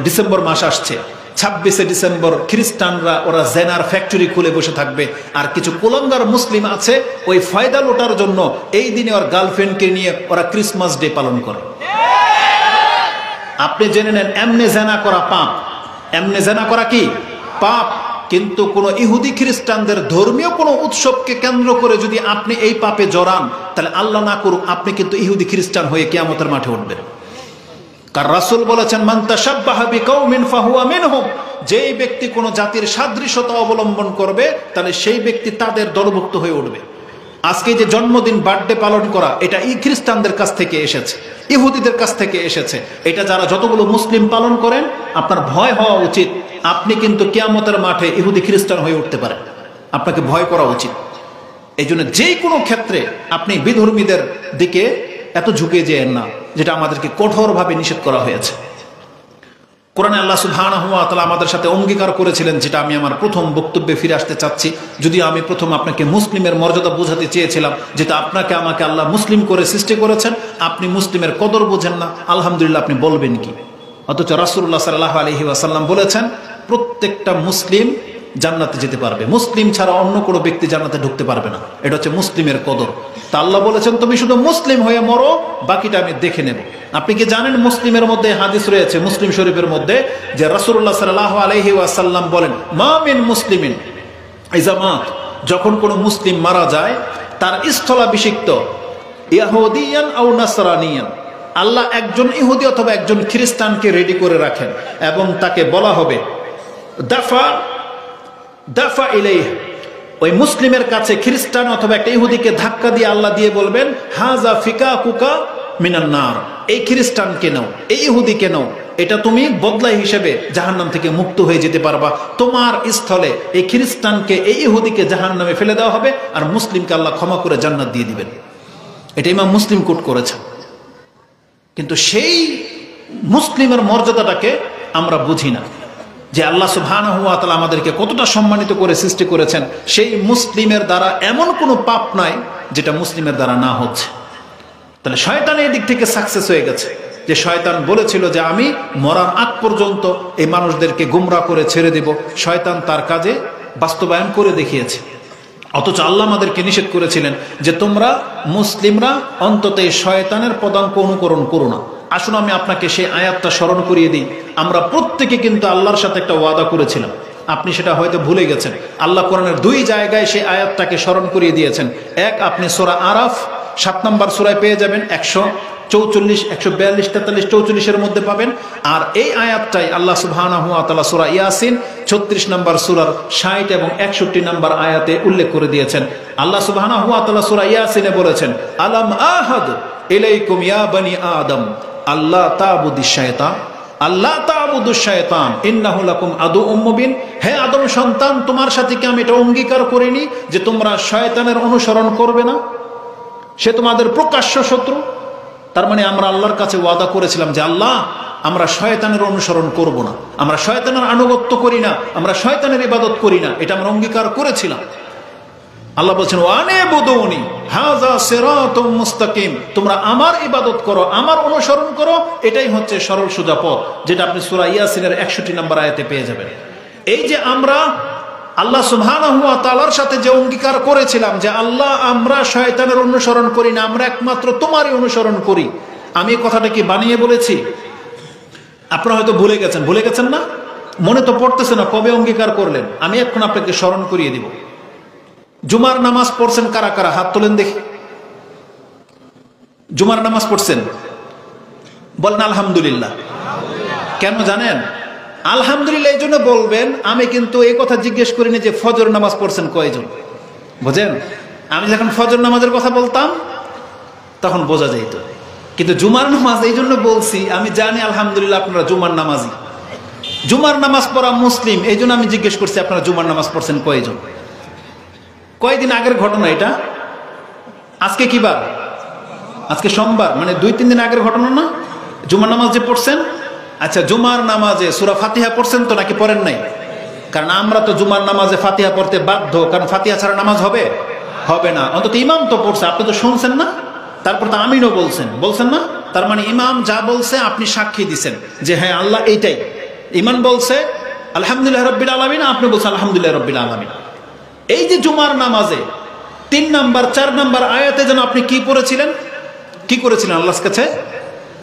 ডিসেম্বর মাস আসছে, 26শে ডিসেম্বর খ্রিস্টানরা ওরা জেনার ফ্যাক্টরি খুলে বসে থাকবে, আর কিছু কুলাঙ্গার মুসলিম আছে ওই ফায়দা লোটার জন্য এই দিনে ওর গার্লফ্রেন্ডকে নিয়ে ওরা ক্রিসমাস ডে পালন করে। আপনি জেনে নেন এমনে জেনা করা পাপ, এমনে জেনা করা কি পাপ। কিন্তু কোন ইহুদি খ্রিস্টানদের ধর্মীয় কোনো উৎসবকে কেন্দ্র করে যদি আপনি এই পাপে জড়ান, তাহলে আল্লাহ না করুক আপনি কিন্তু ইহুদি খ্রিস্টান হয়ে কিয়ামতের মাঠে উঠবেন। কারণ রাসূল বলেছেন মান তাশাব্বাহা বিকাউমিন ফাহুয়া মিনহুম, যেই ব্যক্তি কোন জাতির সাদৃশ্যতা অবলম্বন করবে তাহলে সেই ব্যক্তি তাদের দলভুক্ত হয়ে উঠবে। আজকে যে জন্মদিন বার্থডে পালন করা, এটা খ্রিস্টানদের কাছ থেকে এসেছে, ইহুদিদের কাছ থেকে এসেছে। এটা যারা যতগুলো মুসলিম পালন করেন, আপনার ভয় হওয়া উচিত আপনি কিন্তু কিয়ামতের মাঠে ইহুদি খ্রিস্টান হয়ে উঠতে পারেন, আপনাকে ভয় করা উচিত। এই জন্য যে কোনো ক্ষেত্রে আপনি বিধর্মীদের দিকে এত ঝুঁকে যেয়েন না, যেটা আমাদেরকে কঠোরভাবে নিষেধ করা হয়েছে। কোরআনে আল্লাহ সুবহানাহু ওয়া তাআলা আমাদের সাথে অঙ্গীকার করেছিলেন, যেটা আমি আমার প্রথম বক্তব্যে ফিরে আসতে চাচ্ছি। যদিও আমি প্রথম আপনাকে মুসলিমের মর্যাদা বোঝাতে চেয়েছিলাম, যেটা আপনাকে আমাকে আল্লাহ মুসলিম করে সৃষ্টি করেছেন, আপনি মুসলিমের কদর বোঝেন না, আলহামদুলিল্লাহ আপনি বলবেন কি? অথচ রাসূলুল্লাহ সাল্লাল্লাহু আলাইহি ওয়াসাল্লাম বলেছেন প্রত্যেকটা মুসলিম জান্নাতে যেতে পারবে, মুসলিম ছাড়া অন্য কোনো ব্যক্তি জান্নাতে ঢুকতে পারবে না। এটা হচ্ছে মুসলিমের কদর। তা আল্লাহ বলেছেন তুমি শুধু মুসলিম হয়ে মরো, বাকিটা আমি দেখে নেব। আপনি কি জানেন মুসলিমের মধ্যে হাদিস রয়েছে, মুসলিম শরীফের মধ্যে, যে রাসূলুল্লাহ সাল্লাল্লাহু আলাইহি ওয়াসাল্লাম বলেন মা মিন মুসলিমিন ইযা মাত, যখন কোনো মুসলিম মারা যায় তার স্থলাভিষিক্ত ইহুদিয়ান আও নাসরানিয়ান, আল্লাহ একজন ইহুদি অথবা একজন খ্রিস্টানকে রেডি করে রাখেন এবং তাকে বলা হবে দাফা ইলাইহি, ওই মুসলিমের কাছে খ্রিস্টান অথবা একটা ইহুদিকে ধাক্কা দিয়ে আল্লাহ দিয়ে বলবেন হাজা ফিকাকুকা মিনান নার, এই খ্রিস্টানকে নাও, এই ইহুদিকে নাও, এটা তুমি বদলা হিসেবে জাহান্নাম থেকে মুক্ত হয়ে যেতে পারবা। তোমার স্থলে এই খ্রিস্টানকে এই ইহুদিকে জাহান্নামে ফেলে দেওয়া হবে, আর মুসলিমকে আল্লাহ ক্ষমা করে জান্নাত দিয়ে দিবেন। এটা ইমাম মুসলিম কোট করেছেন। কিন্তু সেই মুসলিমের মর্যাদাটাকে আমরা বুঝি না, যে আল্লাহ সুবহানাহু ওয়া তাআলা আমাদেরকে কতটা সম্মানিত করে সৃষ্টি করেছেন। সেই মুসলিমের দ্বারা এমন কোনো পাপ নাই যেটা মুসলিমের দ্বারা না হচ্ছে। তাহলে শয়তান এই দিক থেকে সাকসেস হয়ে গেছে, যে শয়তান বলেছিল যে আমি মরার আগ পর্যন্ত এই মানুষদেরকে গুমরা করে ছেড়ে দেব, শয়তান তার কাজে বাস্তবায়ন করে দেখিয়েছে। অথচ আল্লাহ আমাদেরকে নিষেধ করেছিলেন যে তোমরা মুসলিমরা অন্তত এই শয়তানের পদাঙ্ক অনুকরণ করো না। আসুন আমি আপনাকে সেই আয়াতটা স্মরণ করিয়ে দিই। আমরা প্রত্যেকে কিন্তু আল্লাহর সাথে একটা ওয়াদা করেছিলাম, আপনি সেটা হয়তো ভুলে গেছেন। আল্লাহ কোরআনের 2 জায়গায় সেই আয়াতটাকে স্মরণ করিয়ে দিয়েছেন। এক, আপনি সূরা আরাফ 7 নম্বর সূরায় পেয়ে যাবেন, 144, 142, 43, 44 মধ্যে পাবেন। আর এই আয়াতটাই আল্লাহ সুবহানাহু ওয়া তাআলা সূরা ইয়াসিন 36 নম্বর সূরার 60 এবং 61 নম্বর আয়াতে উল্লেখ করে দিয়েছেন। আল্লাহ সুবহানাহু ওয়া তাআলা সূরা ইয়াসিনে বলেছেন আলাম আহাদ ইলাইকুম ইয়া বনি আদম আল্লাহ তা'বুদিশ শায়তান, আল্লাহ তা'বুদুশ শায়তান ইন্নাহু লাকুম আদুউম মুবিন। হে আদম সন্তান, তোমার সাথে কি আমি এটা অঙ্গীকার করিনি যে তোমরা শয়তানের অনুসরণ করবে না? সে তোমাদের প্রকাশ্য শত্রু। তার মানে আমরা আল্লাহর কাছে ওয়াদা করেছিলাম যে আল্লাহ আমরা শয়তানের অনুসরণ করব না, আমরা শয়তানের আনুগত্য করি না, আমরা শয়তানের ইবাদত করি না, এটা আমরা অঙ্গীকার করেছিলাম। আল্লাহ বলছেন ওয়ানিবুদুনি হাযা সিরাতুম মুস্তাকিম, তোমরা আমার ইবাদত করো, আমার অনুসরণ করো, এটাই হচ্ছে সরল সোজা পথ, যেটা আপনি সূরা ইয়াসিনের 61 নম্বর আয়াতে পেয়ে যাবেন। এই যে আমরা আল্লাহ সুবহানাহু ওয়া তাআলার সাথে যে অঙ্গীকার করেছিলাম যে আল্লাহ আমরা শয়তানের অনুসরণ করি না, আমরা একমাত্র তোমারই অনুসরণ করি, আমি এই কথাটা কি বানিয়ে বলেছি? আপনারা হয়তো ভুলে গেছেন না, মনে তো পড়তেছে না কবে অঙ্গীকার করলেন। আমি এখন আপনাকে স্মরণ করিয়ে দিব। জুমার নামাজ পড়ছেন কারা কারা? হাত তোলেন দেখি। জুমার নামাজ পড়ছেন? বলেন আলহামদুলিল্লাহ। কেন জানেন? আলহামদুলিল্লাহ এই জন্য বলবেন, আমি কিন্তু এই কথা জিজ্ঞেস করিনি যে ফজর নামাজ পড়ছেন কয়জন, বুঝেন? আমি যখন ফজর নামাজের কথা বলতাম তখন বোঝা যেত, কিন্তু জুমার নামাজ এই জন্য বলছি, আমি জানি আলহামদুলিল্লাহ আপনারা জুমার নামাজি, জুমার নামাজ পড়া মুসলিম, এই জন্য আমি জিজ্ঞেস করছি আপনারা জুমার নামাজ পড়ছেন কয়জন। কয়দিন আগের ঘটনা এটা, আজকে কি বার? আজকে সোমবার, মানে 2-3 দিন আগের ঘটনা না? জুমার নামাজ যে পড়ছেন, আচ্ছা জুমার নামাজে সূরা ফাতিহা পড়ছেন তো নাকি পড়েন নাই? কারণ আমরা তো জুমার নামাজে ফাতিহা পড়তে বাধ্য, কারণ ফাতিহা ছাড়া নামাজ হবে হবে না। অন্তত ইমাম তো পড়ছে, আপনি তো শুনছেন না? তারপর তো আমিনও বলছেন না? তার মানে ইমাম যা বলছে আপনি সাক্ষী দিছেন যে হ্যাঁ আল্লাহ এইটাই। ইমাম বলছে আলহামদুলিল্লাহ রাব্বিল আলামিন, আপনি বলছেন আলহামদুলিল্লাহ রাব্বিল আলামিন। এই যে জুমার নামাজে 3 নাম্বার 4 নাম্বার আয়াতে যেন আপনি কি পড়েছিলেন, কি করেছিলেন আল্লাহর কাছে?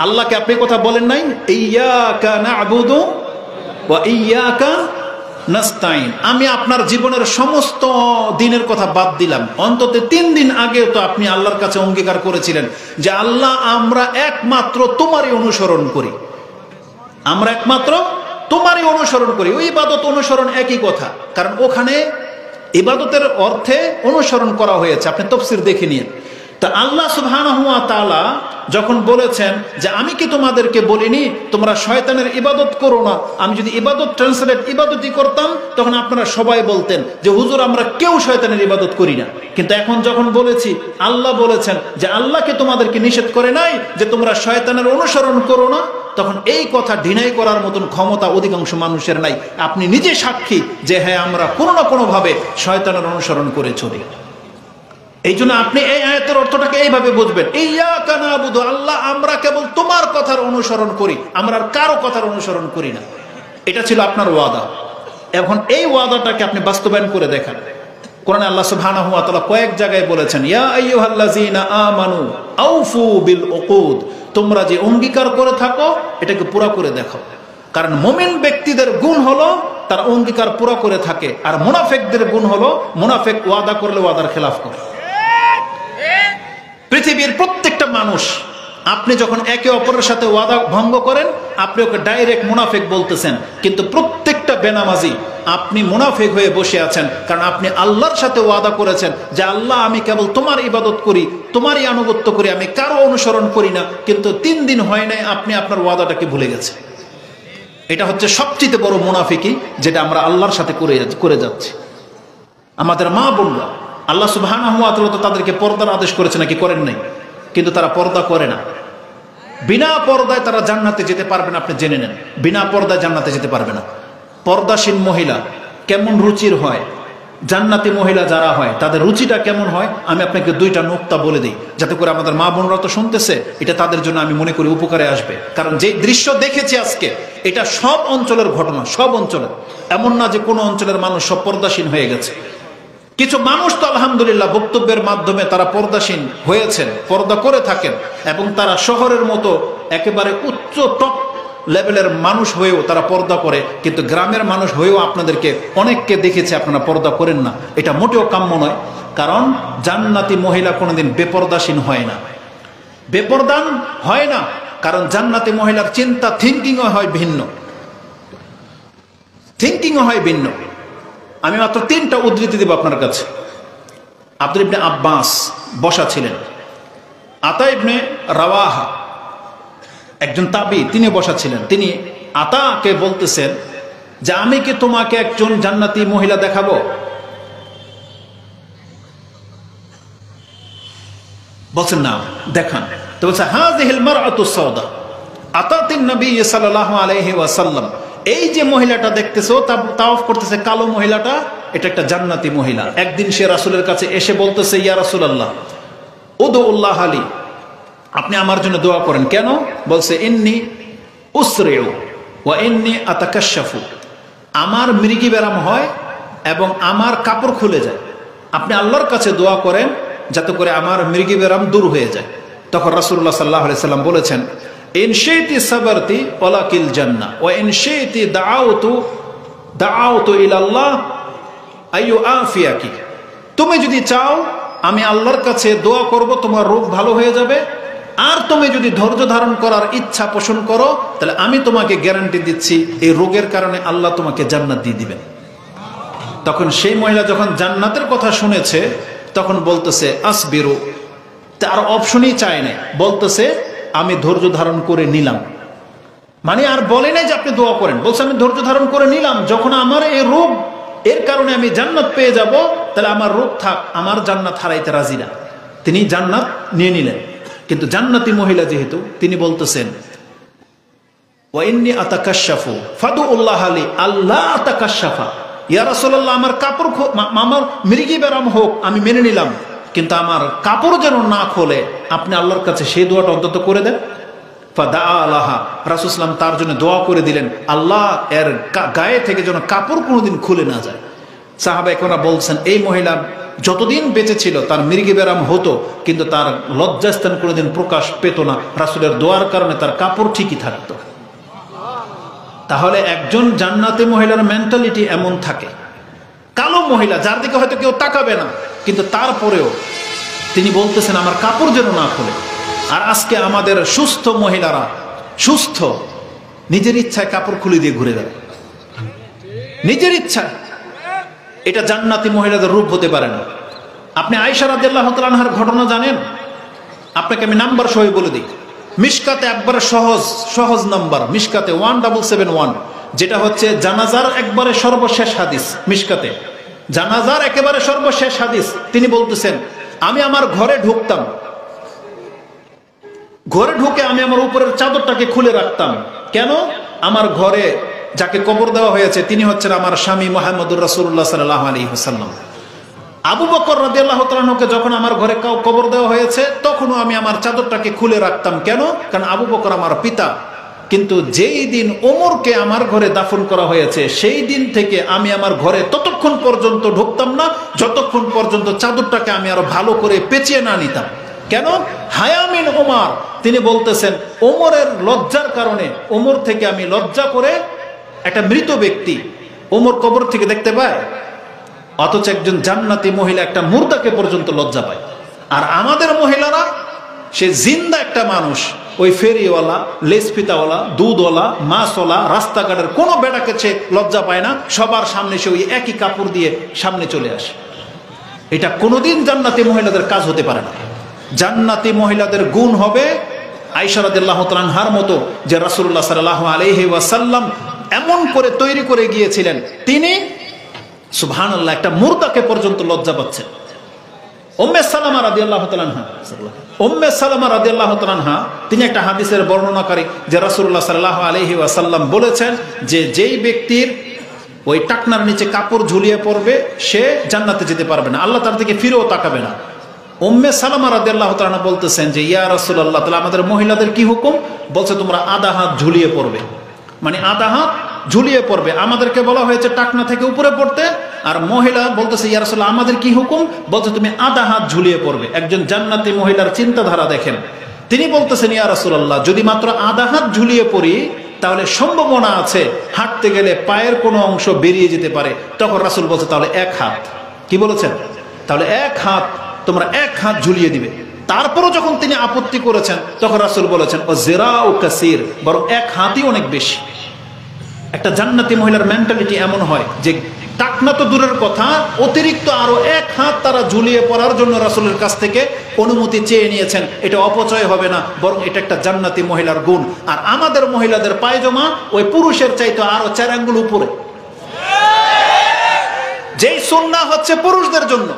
আল্লাহকে আপনি কথা বলেন নাই, ইয়্যাকা না'বুদু ওয়া ইয়্যাকা নাস্তাইন। আমি আপনার জীবনের সমস্ত দিনের কথা বাদ দিলাম, অন্তত 3 দিন আগেও তো আপনি আল্লাহর কাছে অঙ্গীকার করেছিলেন যে আল্লাহ আমরা একমাত্র তোমারই অনুসরণ করি, আমরা একমাত্র তোমারই অনুসরণ করি। ওই ইবাদত অনুসরণ একই কথা, কারণ ওখানে ইবাদতের অর্থে অনুসরণ করা হয়েছে, আপনি তাফসীর দেখে নিন। তা আল্লাহ সুবহানাহু ওয়া তাআলা যখন বলেছেন যে আমি কি তোমাদেরকে বলিনি তোমরা শয়তানের ইবাদত করো না, আমি যদি ইবাদত ট্রান্সলেট ইবাদতই করতাম তখন আপনারা সবাই বলতেন যে হুজুর আমরা কেউ শয়তানের ইবাদত করি না। কিন্তু এখন যখন বলেছি আল্লাহ বলেছেন যে আল্লাহকে তোমাদেরকে নিষেধ করে নাই যে তোমরা শয়তানের অনুসরণ করো না, তখন এই কথা ডিনাই করার মতন ক্ষমতা অধিকাংশ মানুষের নাই। আপনি নিজে সাক্ষী যে হ্যাঁ আমরা কোনো না কোনোভাবে শয়তানের অনুসরণ করে চলি। এই জন্য আপনি এই আয়াতের অর্থটাকে এইভাবে বুঝবেন, ইয়্যাকা না'বুদু, আল্লাহ আমরা কেবল তোমার কথার অনুসরণ করি, আমরা আর কারো কথার অনুসরণ করি না। এটা ছিল আপনার ওয়াদা। এখন এই ওয়াদাটাকে আপনি বাস্তবায়ন করে দেখান। কোরআনে আল্লাহ সুবহানাহু ওয়া তাআলা কয়েক জায়গায় বলেছেন ইয়া আইয়ুহাল্লাযীনা আমানু আউফু বিল উকুদ, তোমরা যে অঙ্গীকার করে থাকো এটাকে পুরো করে দেখাও। কারণ মুমিন ব্যক্তিদের গুণ হলো তার অঙ্গীকার পুরো করে থাকে, আর মুনাফিকদের গুণ হলো মুনাফিক ওয়াদা করলে ওয়াদার খেলাফ করে। পৃথিবীর প্রত্যেকটা মানুষ আপনি যখন একে অপরের সাথে ওয়াদা ভঙ্গ করেন আপনি ওকে ডাইরেক্ট মুনাফিক বলতেছেন, কিন্তু প্রত্যেকটা বেনামাজি আপনি মুনাফিক হয়ে বসে আছেন, কারণ আপনি আল্লাহর সাথে ওয়াদা করেছেন যে আল্লাহ আমি কেবল তোমার ইবাদত করি, তোমারই আনুগত্য করি, আমি কারো অনুসরণ করি না। কিন্তু 3 দিন হয় নাই আপনি আপনার ওয়াদাটাকে ভুলে গেছেন। এটা হচ্ছে সবচেয়ে বড় মুনাফিকি, যেটা আমরা আল্লাহর সাথে করে যাচ্ছি। আমাদের মা বোনরা আল্লাহ সুবহানাহু ওয়া তাআলা তো তাদেরকে পর্দার আদেশ করেছে নাকি করেন নাই? কিন্তু তারা পর্দা করে না। বিনা পর্দায় তারা জান্নাতে যেতে পারবে না, আপনি জেনে নেন। বিনা পর্দায় জান্নাতে যেতে পারবে না। পর্দাশীল মহিলা কেমন রুচির হয়, জান্নাতি মহিলা যারা হয় তাদের রুচিটা কেমন হয়, আমি আপনাকে 2টা নুকতা বলে দিই, যাতে করে আমাদের মা বোনরা তো শুনতেছে, এটা তাদের জন্য আমি মনে করি উপকারে আসবে। কারণ যে দৃশ্য দেখেছি আজকে, এটা সব অঞ্চলের ঘটনা, সব অঞ্চলের। এমন না যে কোনো অঞ্চলের মানুষ সব পর্দাশীন হয়ে গেছে। কিছু মানুষ তো আলহামদুলিল্লাহ বক্তব্যের মাধ্যমে তারা পর্দাশীন হয়েছেন, পর্দা করে থাকেন, এবং তারা শহরের মতো একেবারে উচ্চ টপ লেভেলের মানুষ হয়েও তারা পর্দা করে। কিন্তু গ্রামের মানুষ হয়েও আপনাদেরকে অনেককে দেখেছে আপনারা পর্দা করেন না। এটা মোটেও কাম্য নয়, কারণ জান্নাতি মহিলা কোনোদিন বেপর্দাশীন হয় না, বেপরদান হয় না। কারণ জান্নাতি মহিলার চিন্তা থিঙ্কিংও হয় ভিন্ন, আমি মাত্র 3টা উদ্ধৃতি দেব আপনার কাছে। আব্দুল ইবনে আব্বাস বসা ছিলেন, আতা ইবনে রাওয়াহা একজন তাবি, তিনি বসা ছিলেন। তিনি আতাকে বলতেছেন যে আমি কি তোমাকে একজন জান্নাতি মহিলা দেখাবো? বলছেন না, দেখান। তো বলছে হাযিহিল মারআতুস সাওদা আতাতিন নবী সাল্লাল্লাহু আলাইহি ওয়াসাল্লাম, এই যে মহিলাটা দেখতেছো তাওয়াফ করতেছে, কালো মহিলাটা, এটা একটা জান্নাতি মহিলা। একদিন সে রাসূলের কাছে এসে বলতেছে ইয়া রাসূলুল্লাহ উদুল্লাহ আলী, আপনি আমার জন্য দোয়া করেন। কেন? বলছে ইন্নী উসরিউ ওয়া ইন্নী আতাকাশাফু, আমার মৃগী ব্যারাম হয় এবং আমার কাপড় খুলে যায়, আপনি আল্লাহর কাছে দোয়া করেন যাতে করে আমার মৃগী ব্যারাম দূর হয়ে যায়। তখন রাসূলুল্লাহ সাল্লাল্লাহু আলাইহি সাল্লাম বলেছেন ইন শি'তি সাবারতি ওয়ালাকিল জান্নাহ ওয়া ইন শি'তি দাআউতু ইলাল্লাহ আইয়ু আফিয়াকি, তুমি যদি চাও আমি আল্লাহর কাছে দোয়া করব তোমার রোগ ভালো হয়ে যাবে, আর তুমি যদি ধৈর্য ধারণ করার ইচ্ছা পোষণ করো তাহলে আমি তোমাকে গ্যারান্টি দিচ্ছি এই রোগের কারণে আল্লাহ তোমাকে জান্নাত দিয়ে দিবেন। তখন সেই মহিলা যখন জান্নাতের কথা শুনেছে তখন বলতেছে আসবিরু, তার অপশনই চায় না, বলতেছে আমি ধৈর্য ধারণ করে নিলাম। মানে আর বলে নাই যে আপনি দোয়া করেন, বলছে আমি ধৈর্য ধারণ করে নিলাম, যখন আমার এই রোগ এর কারণে আমি জান্নাত পেয়ে যাব তাহলে আমার রোগ থাক, আমার জান্নাত হারাইতে রাজি না। তিনি জান্নাত নিয়ে নিলেন। কিন্তু জান্নাতি মহিলা যেহেতু, তিনি বলতেছেন ওয়াইন্নি আতাকাশাফু ফাদুল্লাহ আলী আল্লাহ আতাকাশাফা, ইয়া রাসূলুল্লাহ আমার কাপড় আমার মৃগী ব্যারাম হোক আমি মেনে নিলাম, কিন্তু আমার কাপড় যেন না খোলে, আপনি আল্লাহর কাছে সেই দোয়াটা অন্তত করে দেন। ফাদা আলাহা, রাসূল সাল্লাল্লাহু আলাইহি ওয়াসাল্লাম তার জন্য দোয়া করে দিলেন, আল্লাহ এর গায়ে থেকে যেন কাপড় কোনোদিন খুলে না যায়। সাহাবা একরা বলছেন এই মহিলা যতদিন বেঁচে ছিল তার মৃগী ব্যারাম হতো, কিন্তু তার লজ্জাস্থান কোনোদিন প্রকাশ পেত না, রাসূলের দোয়ার কারণে তার কাপড় ঠিকই থাকতো। তাহলে একজন জান্নাতি মহিলার মেন্টালিটি এমন থাকে। কালো মহিলা যার দিকে হয়তো কেউ তাকাবে না, কিন্তু তারপরেও তিনি বলতেছেন আমার কাপড় যেন না খোলে। আর আজকে আমাদের সুস্থ মহিলারা সুস্থ নিজের ইচ্ছায় কাপড় খুলে দিয়ে ঘুরে বেড়ায়, নিজের ইচ্ছায়। এটা জান্নাতি মহিলাদের রূপ হতে পারে না। আপনি আয়েশা রাদিয়াল্লাহু তাআলা আনহার ঘটনা জানেন? আপনাকে আমি নাম্বার সহ বলে দিই। মিশকাতে একবারে সহজ নাম্বার, মিশকাতে 1771, যেটা হচ্ছে জানাজার একবারে সর্বশেষ হাদিস। মিশকাতে জানাজার একেবারে সর্বশেষ হাদিস। তিনি বলতেছেন আমি আমার ঘরে ঢুকতাম, ঘরে ঢুকে আমি আমার উপরের চাদরটাকে খুলে রাখতাম। কেন? আমার ঘরে যাকে কবর দেওয়া হয়েছে তিনি হচ্ছেন আমার স্বামী মুহাম্মদুর রাসূলুল্লাহ সাল্লাল্লাহু আলাইহি ওয়াসাল্লাম। আবু বকর রাদিয়াল্লাহু তাআলা আনহুকে যখন আমার ঘরে কবর দেওয়া হয়েছে তখনও আমি আমার চাদরটাকে খুলে রাখতাম। কেন? কারণ আবু বকর আমার পিতা। কিন্তু যেই দিন ওমরকে আমার ঘরে দাফন করা হয়েছে সেই দিন থেকে আমি আমার ঘরে ততক্ষণ পর্যন্ত ঢুকতাম না যতক্ষণ পর্যন্ত চাদরটাকে আমি আরো ভালো করে পেঁচিয়ে না নিতাম। কেন? হায়ামিন ওমর, তিনি বলতেছেন ওমরের লজ্জার কারণে, ওমর থেকে আমি লজ্জা করে, একটা মৃত ব্যক্তি ওমর কবর থেকে দেখতে পায়, অথচ একজন জান্নাতি মহিলা একটা মুর্দাকে পর্যন্ত লজ্জা পায়। আর আমাদের মহিলারা সে জিন্দা একটা মানুষ, ওই ফেরিওয়ালা, লেসপিতাওয়ালা, দুধওয়ালা, মাছওয়ালা, রাস্তাঘাটের কোনো বেটাকে সে লজ্জা পায় না, সবার সামনে সে ওই একই কাপড় দিয়ে সামনে চলে আসে। এটা কোনোদিন জান্নাতি মহিলাদের কাজ হতে পারে না। জান্নাতি মহিলাদের গুণ হবে আয়েশা রাদিয়াল্লাহু তাআলা আনহার মতো, যে রাসূলুল্লাহ সাল্লাল্লাহু আলাইহি ওয়াসাল্লাম এমন করে তৈরি করে গিয়েছিলেন, তিনি সুবহানাল্লাহ একটা মুর্দাকে পর্যন্ত লজ্জা পাচ্ছেন। উম্মে সালামা রাদিয়াল্লাহু তাআলা আনহা, উম্মে সালামা রাদিয়াল্লাহু তাআলা আনহা, তিনি একটা হাদিসের বর্ণনাকারী, যে রাসূলুল্লাহ সাল্লাল্লাহু আলাইহি ওয়াসাল্লাম বলেছেন যে যেই ব্যক্তির ওই টাকনার নিচে কাপড় ঝুলিয়ে পড়বে সে জান্নাতে যেতে পারবে না, আল্লাহ তার দিকে ফিরেও তাকাবে না। উম্মে সালামা রাদিয়াল্লাহু তাআলা বলতেছেন যে ইয়া রাসূলুল্লাহ, তাহলে আমাদের মহিলাদের কি হুকুম? বলছে তোমরা আধা হাত ঝুলিয়ে পড়বে, মানে আধা হাত ঝুলিয়ে পড়বে। আমাদেরকে বলা হয়েছে টাকনা থেকে উপরে পড়তে, আর মহিলা বলতেছে ইয়া রাসূলুল্লাহ আমাদের কি হুকুম? বলছে তুমি আধা হাত ঝুলিয়ে পড়বে। একজন জান্নাতি মহিলার চিন্তাধারা দেখেন, তিনি বলতেছেন ইয়া রাসূলুল্লাহ যদি মাত্র আধা হাত ঝুলিয়ে পড়ি তাহলে সম্ভাবনা আছে হাঁটতে গেলে পায়ের কোনো অংশ বেরিয়ে যেতে পারে। তখন রাসূল বলছে তাহলে এক হাত। কি বলেছেন? তাহলে এক হাত, তোমরা এক হাত ঝুলিয়ে দিবে। তারপরও যখন তিনি আপত্তি করেছেন তখন রাসূল বলেছেন ও জিরাউ কাসীর, বরং এক হাতই অনেক বেশি। একটা জান্নাতি মহিলার মেন্টালিটি এমন হয় যে টাকনা তো দূরের কথা, অতিরিক্ত আরো এক হাত তারা ঝুলিয়ে পড়ার জন্য রাসূলের কাছ থেকে অনুমতি চেয়ে নিয়েছেন। এটা অপচয় হবে না, বরং এটা একটা জান্নাতি মহিলার গুণ। আর আমাদের মহিলাদের পায়জামা ওই পুরুষের চাইতে আরো 4 আঙ্গুল উপরে। যেই সুন্নাহ হচ্ছে পুরুষদের জন্য,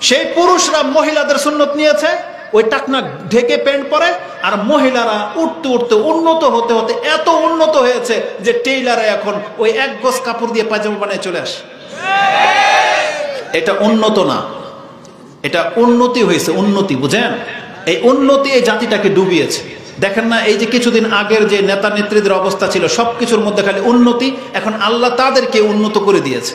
সেই পুরুষরা মহিলাদের সুন্নত নিয়েছে, ওই টাকনা ঢেকে প্যান্ট পরে। আর মহিলারা উঠতে উঠতে উন্নত হতে হতে এত উন্নত হয়েছে যে টেইলারে এখন ওই এক গজ কাপড় দিয়ে পায়জামা বানিয়ে চলে আসে। এটা উন্নত না, এটা উন্নতি হয়েছে, উন্নতি। বুঝেন? এই উন্নতি এই জাতিটাকে ডুবিয়েছে। দেখেন না, এই যে কিছুদিন আগের যে নেতা নেত্রীদের অবস্থা ছিল সবকিছুর মধ্যে খালি উন্নতি, এখন আল্লাহ তাদেরকে উন্নত করে দিয়েছে।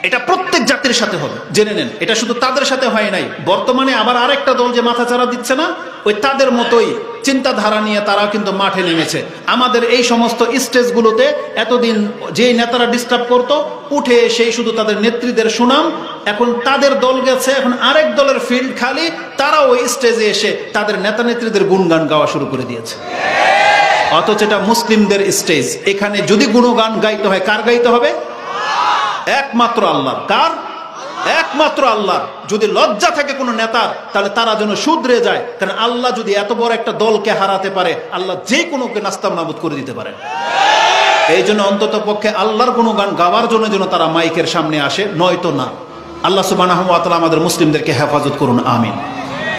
এটা প্রত্যেক জাতির সাথে হবে, জেনে নেন। এটা শুধু তাদের সাথে হয় নাই, বর্তমানে আবার আরেকটা দল যে মাথাচাড়া দিচ্ছে না, ওই তাদের মতোই চিন্তাধারা নিয়ে তারা কিন্তু মাঠে নেমেছে। আমাদের এই সমস্ত স্টেজগুলোতে এতদিন যেই নেতারা ডিস্টার্ব করতো, উঠে সেই শুধু তাদের নেত্রীদের সুনাম, এখন তাদের দল গেছে, এখন আরেক দলের ফিল্ড খালি, তারা ওই স্টেজে এসে তাদের নেতা নেত্রীদের গুণগান গাওয়া শুরু করে দিয়েছে। অথচ এটা মুসলিমদের স্টেজ, এখানে যদি গুণগান গাইতে হয় কার গাইতে হবে? একমাত্র আল্লাহর। কার? একমাত্র আল্লাহর। যদি লজ্জা থাকে কোনো নেতার, তাহলে তারা যেন শুধরে যায়, কারণ আল্লাহ যদি এত বড় একটা দলকে হারাতে পারে, আল্লাহ যে কোনোকে নাস্তানাবুদ করে দিতে পারে। এই জন্য অন্তত পক্ষে আল্লাহর কোনো গান গাওয়ার জন্য যেন তারা মাইকের সামনে আসে, নয়তো না। আল্লাহ সুবহানাহু ওয়া তাআলা আমাদের মুসলিমদেরকে হেফাজত করুন, আমিন।